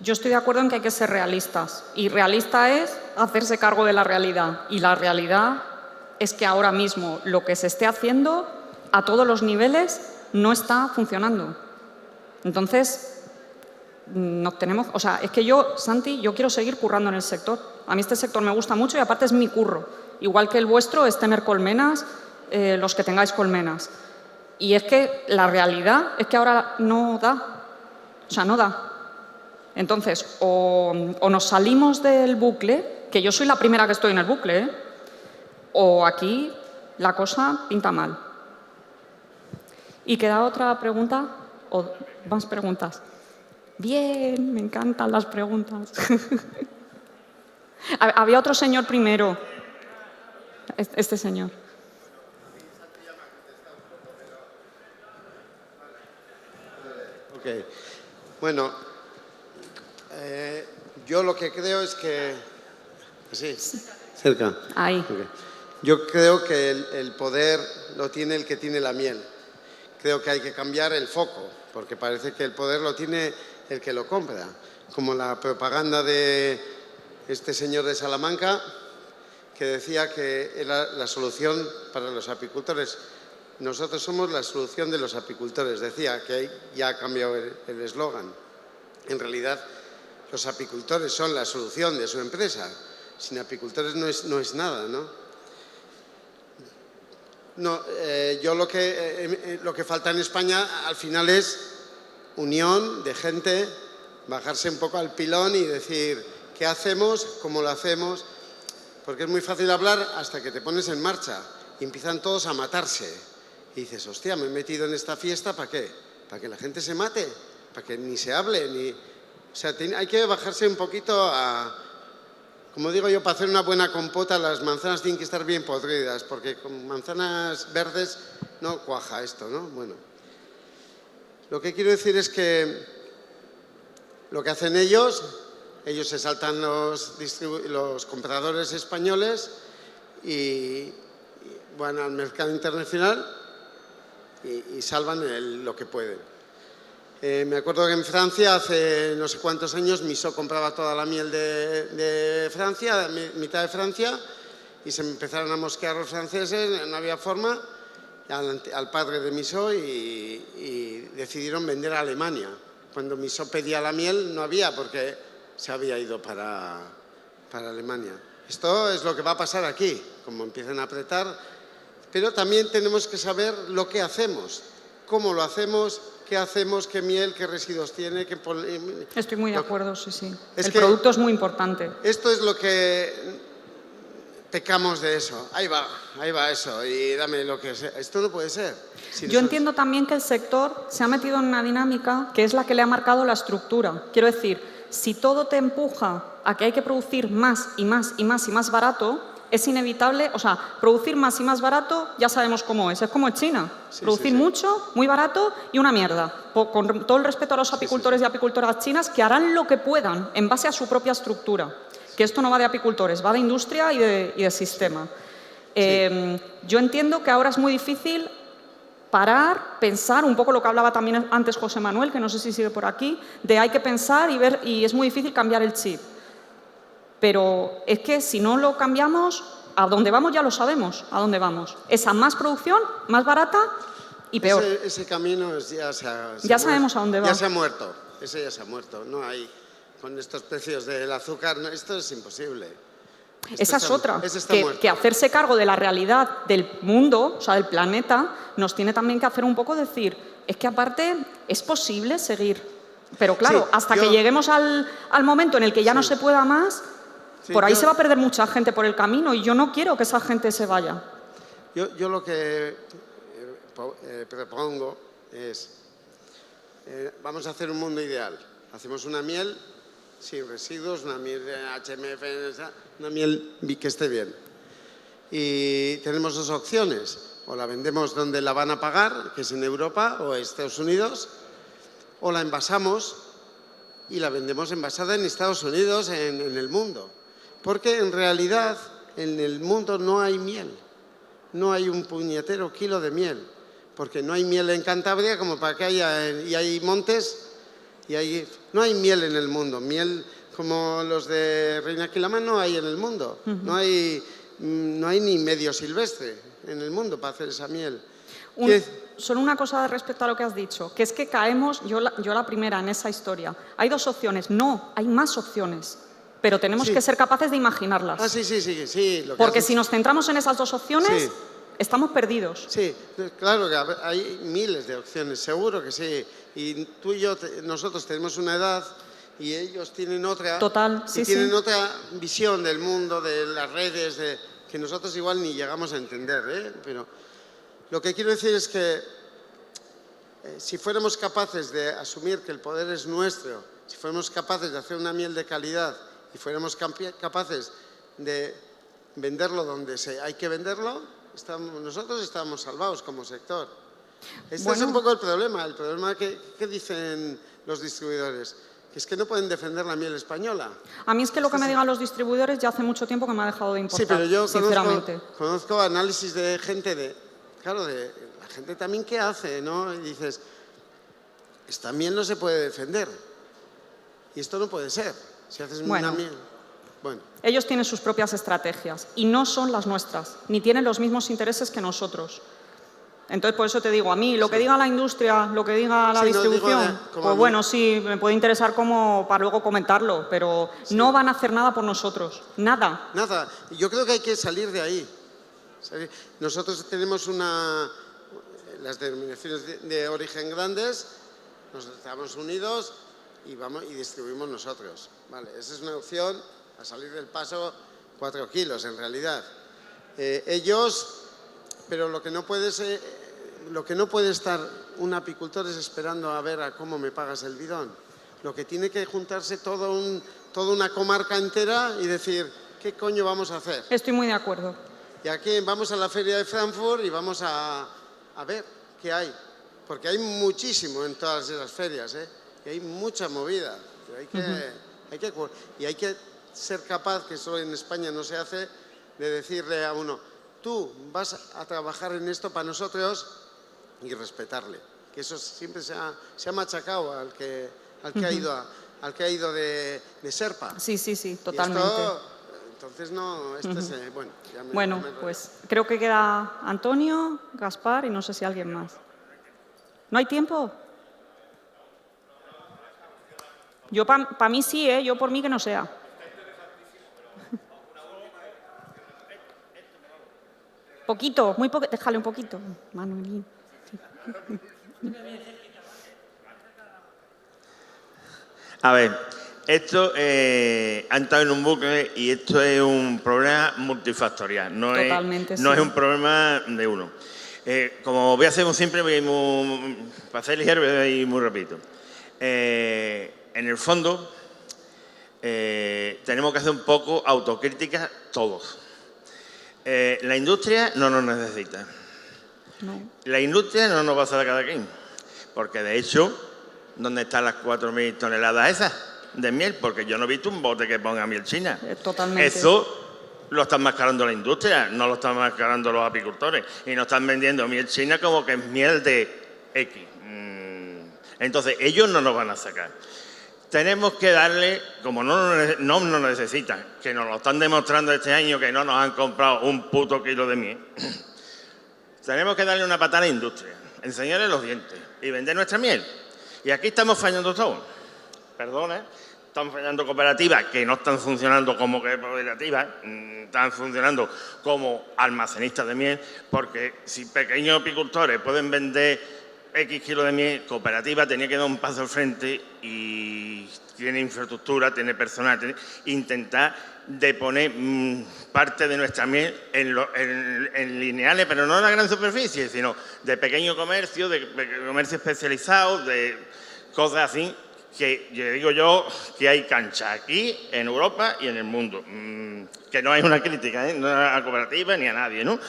Yo estoy de acuerdo en que hay que ser realistas. Y realista es hacerse cargo de la realidad. Y la realidad es que ahora mismo lo que se esté haciendo a todos los niveles no está funcionando. Entonces, no tenemos... O sea, es que yo, Santi, yo quiero seguir currando en el sector. A mí este sector me gusta mucho y aparte es mi curro. Igual que el vuestro es tener colmenas, los que tengáis colmenas. Y es que la realidad es que ahora no da. O sea, no da. Entonces, o nos salimos del bucle, que yo soy la primera que estoy en el bucle, o aquí la cosa pinta mal. ¿Y queda otra pregunta? ¿O más preguntas? Bien, me encantan las preguntas. Había otro señor primero. Este señor. Ok. Bueno, yo lo que creo es que... ¿Sí? Cerca. Ahí. Okay. Yo creo que el poder lo tiene el que tiene la miel. Creo que hay que cambiar el foco, porque parece que el poder lo tiene el que lo compra. Como la propaganda de este señor de Salamanca, que decía que era la solución para los apicultores. Nosotros somos la solución de los apicultores. Decía que ya ha cambiado el eslogan. En realidad, los apicultores son la solución de su empresa. Sin apicultores no es nada, ¿no? Yo lo que falta en España al final es unión de gente, bajarse un poco al pilón y decir qué hacemos, cómo lo hacemos, porque es muy fácil hablar hasta que te pones en marcha y empiezan todos a matarse. Y dices, hostia, me he metido en esta fiesta, ¿para qué? ¿Para que la gente se mate? ¿Para que ni se hable? O sea, hay que bajarse un poquito a... Como digo yo, para hacer una buena compota las manzanas tienen que estar bien podridas, porque con manzanas verdes no cuaja esto, ¿no? Bueno, lo que quiero decir es que lo que hacen ellos se saltan los compradores españoles y van al mercado internacional y salvan lo que pueden. Me acuerdo que en Francia, hace no sé cuántos años, Missot compraba toda la miel de Francia, mitad de Francia, y se empezaron a mosquear los franceses, no había forma, al padre de Missot y decidieron vender a Alemania. Cuando Missot pedía la miel no había, porque se había ido para Alemania. Esto es lo que va a pasar aquí, como empiezan a apretar, pero también tenemos que saber lo que hacemos, cómo lo hacemos, qué hacemos, qué miel, qué residuos tiene. Estoy muy de acuerdo, sí, sí. El producto es muy importante. Esto es lo que pecamos de eso. Ahí va eso, y dame lo que sea. Esto no puede ser. Yo entiendo también que el sector se ha metido en una dinámica que es la que le ha marcado la estructura. Quiero decir, si todo te empuja a que hay que producir más y más y más y más barato, Es inevitable, o sea, producir más y más barato ya sabemos cómo es como China. Producir mucho, muy barato y una mierda. Con todo el respeto a los apicultores y apicultoras chinas que harán lo que puedan en base a su propia estructura. Que esto no va de apicultores, va de industria y de sistema. Yo entiendo que ahora es muy difícil parar, pensar, un poco lo que hablaba también antes José Manuel, que no sé si sigue por aquí, de hay que pensar y ver, y es muy difícil cambiar el chip. Pero es que si no lo cambiamos, a dónde vamos ya lo sabemos, a dónde vamos. Es a más producción, más barata y peor. Ese camino ya sabemos a dónde va. Ya se ha muerto, ese ya se ha muerto. No hay, con estos precios del azúcar, esto es imposible. Esa es otra, que hacerse cargo de la realidad del mundo, o sea, del planeta, nos tiene también que hacer un poco decir, es que aparte es posible seguir. Pero claro, hasta que lleguemos al momento en el que ya no se pueda más, por ahí se va a perder mucha gente por el camino y yo no quiero que esa gente se vaya. Yo lo que propongo es, vamos a hacer un mundo ideal. Hacemos una miel sin residuos, una miel de HMF, una miel que esté bien. Y tenemos dos opciones, o la vendemos donde la van a pagar, que es en Europa o Estados Unidos, o la envasamos y la vendemos envasada en Estados Unidos, en el mundo. Porque en realidad en el mundo no hay miel, no hay un puñetero kilo de miel, porque no hay miel en Cantabria como para que haya, y hay montes. No hay miel en el mundo, miel como los de Reina Quilama no hay en el mundo, no hay ni medio silvestre en el mundo para hacer esa miel. Solo una cosa respecto a lo que has dicho, que es que caemos, yo la primera en esa historia. Hay dos opciones, no, hay más opciones, pero tenemos que ser capaces de imaginarlas. Sí. Porque si nos centramos en esas dos opciones, estamos perdidos. Sí, claro que hay miles de opciones, seguro que sí. Y tú y yo, nosotros tenemos una edad y ellos tienen otra. Total, sí, tienen otra visión del mundo, de las redes, que nosotros igual ni llegamos a entender, ¿eh? Pero lo que quiero decir es que si fuéramos capaces de asumir que el poder es nuestro, si fuéramos capaces de hacer una miel de calidad y fuéramos capaces de venderlo donde hay que venderlo, nosotros estamos salvados como sector. Este es un poco el problema que dicen los distribuidores, que es que no pueden defender la miel española. A mí es que lo que me digan los distribuidores ya hace mucho tiempo que me ha dejado de importar, sí, pero yo sinceramente. Conozco análisis de gente de la gente también que hace, ¿no? Y dices, esta miel no se puede defender y esto no puede ser, si haces una miel. Bueno. Ellos tienen sus propias estrategias y no son las nuestras, ni tienen los mismos intereses que nosotros. Entonces, por eso te digo, a mí, lo que diga la industria, lo que diga la distribución, pues bueno, sí, me puede interesar para luego comentarlo, pero no van a hacer nada por nosotros, nada. Nada, yo creo que hay que salir de ahí. Nosotros tenemos las denominaciones de origen grandes, nos estamos unidos y distribuimos nosotros. Vale, esa es una opción a salir del paso 4 kilos en realidad. Pero lo que no puede estar un apicultor es esperando a ver a cómo me pagas el bidón. Lo que tiene que juntarse toda una comarca entera y decir, ¿qué coño vamos a hacer? Estoy muy de acuerdo. Y aquí vamos a la feria de Frankfurt y vamos a ver qué hay. Porque hay muchísimo en todas esas ferias, ¿eh? Y hay mucha movida. Y hay que ser capaz, que eso en España no se hace, de decirle a uno, tú vas a trabajar en esto para nosotros y respetarle. Que eso siempre se ha machacado al que ha ido de Serpa. Sí, totalmente. Entonces no, bueno, pues creo que queda Antonio, Gaspar y no sé si alguien más. ¿No hay tiempo? Yo para mí sí, yo por mí que no sea. Poquito, muy poco, déjale un poquito, Manuelín. A ver, esto ha entrado en un bucle y esto es un problema multifactorial, no es un problema de uno. Como voy a hacer siempre, para ser ligero, voy a ir muy rápido. En el fondo, tenemos que hacer un poco autocrítica todos. La industria no nos necesita. No. La industria no nos va a sacar de aquí. Porque, de hecho, ¿dónde están las 4.000 toneladas esas de miel? Porque yo no he visto un bote que ponga miel china. Totalmente. Eso lo están mascarando la industria, no lo están mascarando los apicultores. Y nos están vendiendo miel china como que es miel de X. Entonces, ellos no nos van a sacar. Tenemos que darle, como no nos necesitan, que nos lo están demostrando este año, que no nos han comprado un puto kilo de miel, tenemos que darle una patada a la industria, enseñarle los dientes y vender nuestra miel. Y aquí estamos fallando todos. Perdona, están fallando cooperativas que no están funcionando como cooperativas, están funcionando como almacenistas de miel, porque si pequeños apicultores pueden vender X kilos de miel, cooperativa tenía que dar un paso al frente y tiene infraestructura, tiene personal, intentar de poner parte de nuestra miel en lineales, pero no en la gran superficie, sino de pequeño comercio, de comercio especializado, de cosas así, que yo digo yo que hay cancha aquí, en Europa y en el mundo. Que no es una crítica, no a la cooperativa ni a nadie, ¿no?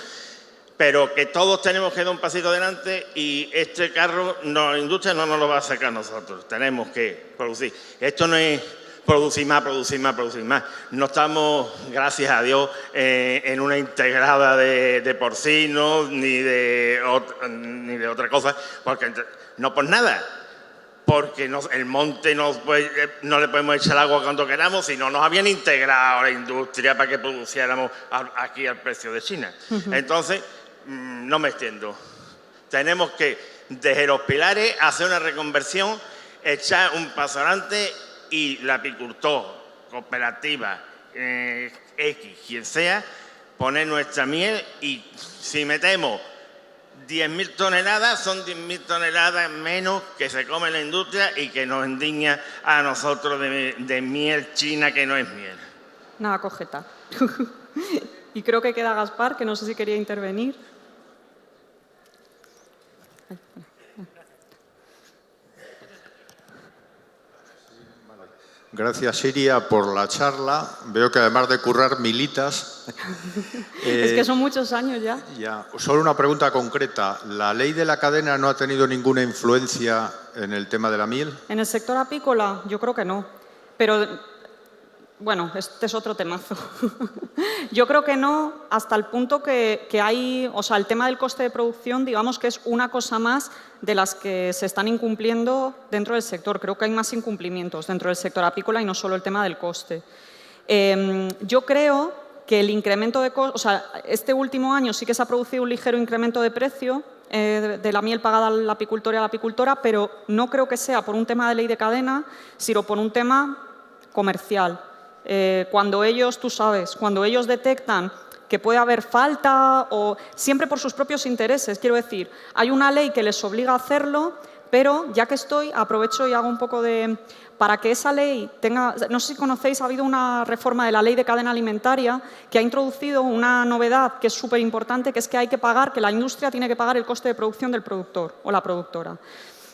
Pero que todos tenemos que dar un pasito adelante y este carro, la industria no nos lo va a sacar nosotros. Tenemos que producir. Esto no es producir más, producir más, producir más. No estamos, gracias a Dios, en una integrada de porcinos ni de otra cosa, porque no por nada. Porque el monte no le podemos echar agua cuando queramos, sino nos habían integrado la industria para que produciéramos aquí al precio de China. Entonces, no me extiendo. Tenemos que, desde los pilares, hacer una reconversión, echar un paso adelante y el apicultor, cooperativa, X, quien sea, poner nuestra miel y si metemos 10.000 toneladas, son 10.000 toneladas menos que se come la industria y que nos endiña a nosotros de miel china que no es miel. Nada, cojeta. Y creo que queda Gaspar, que no sé si quería intervenir. Gracias, Siria, por la charla. Veo que además de currar militas... Es que son muchos años ya. Ya. Solo una pregunta concreta. ¿La ley de la cadena no ha tenido ninguna influencia en el tema de la miel? En el sector apícola, yo creo que no. Pero, bueno, este es otro temazo. Yo creo que no, hasta el punto que hay... O sea, el tema del coste de producción, digamos que es una cosa más de las que se están incumpliendo dentro del sector. Creo que hay más incumplimientos dentro del sector apícola y no solo el tema del coste. Yo creo que el incremento de coste... O sea, este último año sí que se ha producido un ligero incremento de precio de la miel pagada al apicultor y a la apicultora, pero no creo que sea por un tema de ley de cadena, sino por un tema comercial. Cuando ellos, tú sabes, cuando ellos detectan que puede haber falta o siempre por sus propios intereses, quiero decir, hay una ley que les obliga a hacerlo, pero ya que estoy, aprovecho y hago un poco de... Para que esa ley tenga... No sé si conocéis, ha habido una reforma de la ley de cadena alimentaria que ha introducido una novedad que es súper importante, que es que hay que pagar, que la industria tiene que pagar el coste de producción del productor o la productora.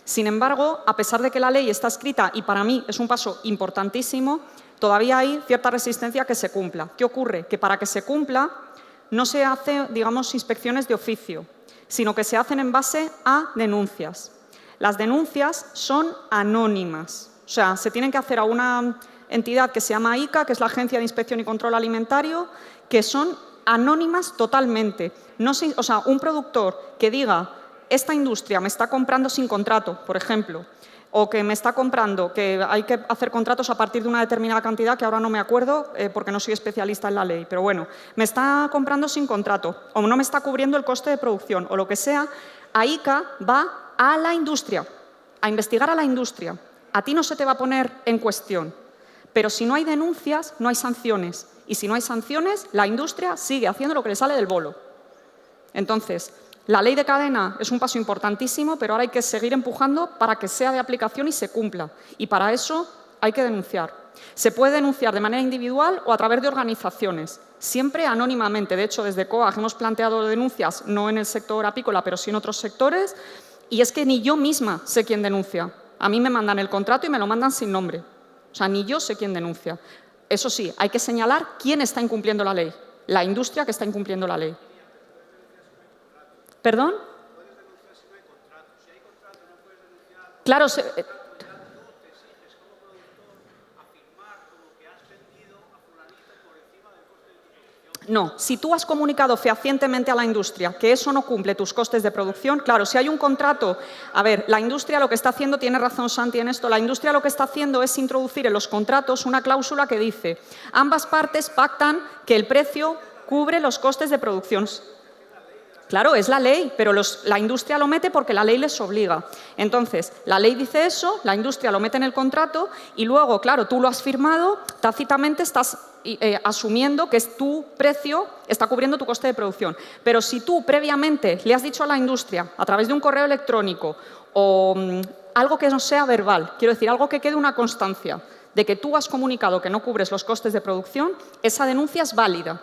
Sin embargo, a pesar de que la ley está escrita y para mí es un paso importantísimo, todavía hay cierta resistencia a que se cumpla. ¿Qué ocurre? Que para que se cumpla no se hace, digamos, inspecciones de oficio, sino que se hacen en base a denuncias. Las denuncias son anónimas. O sea, se tienen que hacer a una entidad que se llama ICA, que es la Agencia de Inspección y Control Alimentario, que son anónimas totalmente. No se, o sea, un productor que diga, esta industria me está comprando sin contrato, por ejemplo, o que me está comprando, que hay que hacer contratos a partir de una determinada cantidad, que ahora no me acuerdo porque no soy especialista en la ley, pero bueno, me está comprando sin contrato, o no me está cubriendo el coste de producción, o lo que sea, ICA va a la industria, a investigar a la industria. A ti no se te va a poner en cuestión, pero si no hay denuncias, no hay sanciones, y si no hay sanciones, la industria sigue haciendo lo que le sale del bolo. Entonces, la ley de cadena es un paso importantísimo, pero ahora hay que seguir empujando para que sea de aplicación y se cumpla. Y para eso hay que denunciar. Se puede denunciar de manera individual o a través de organizaciones, siempre anónimamente. De hecho, desde COAG hemos planteado denuncias, no en el sector apícola, pero sí en otros sectores, y es que ni yo misma sé quién denuncia. A mí me mandan el contrato y me lo mandan sin nombre. O sea, ni yo sé quién denuncia. Eso sí, hay que señalar quién está incumpliendo la ley. la industria que está incumpliendo la ley. ¿Perdón? Claro, no, si tú has comunicado fehacientemente a la industria que eso no cumple tus costes de producción, claro, si hay un contrato, a ver, la industria lo que está haciendo, tiene razón Santi en esto, la industria lo que está haciendo es introducir en los contratos una cláusula que dice ambas partes pactan que el precio cubre los costes de producción. Claro, es la ley, pero la industria lo mete porque la ley les obliga. Entonces, la ley dice eso, la industria lo mete en el contrato y luego, claro, tú lo has firmado, tácitamente estás asumiendo que tu precio está cubriendo tu coste de producción. Pero si tú previamente le has dicho a la industria, a través de un correo electrónico o algo que no sea verbal, quiero decir, algo que quede una constancia de que tú has comunicado que no cubres los costes de producción, esa denuncia es válida.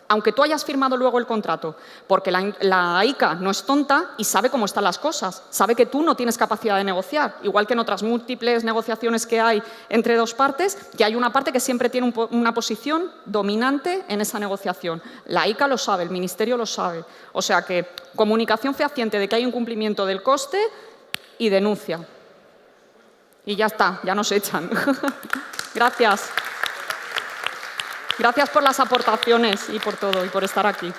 Aunque tú hayas firmado luego el contrato, porque la ICA no es tonta y sabe cómo están las cosas, sabe que tú no tienes capacidad de negociar, igual que en otras múltiples negociaciones que hay entre dos partes, que hay una parte que siempre tiene una posición dominante en esa negociación. La ICA lo sabe, el Ministerio lo sabe. O sea que comunicación fehaciente de que hay incumplimiento del coste y denuncia. Y ya está, ya nos echan. Gracias. Gracias por las aportaciones y por todo y por estar aquí.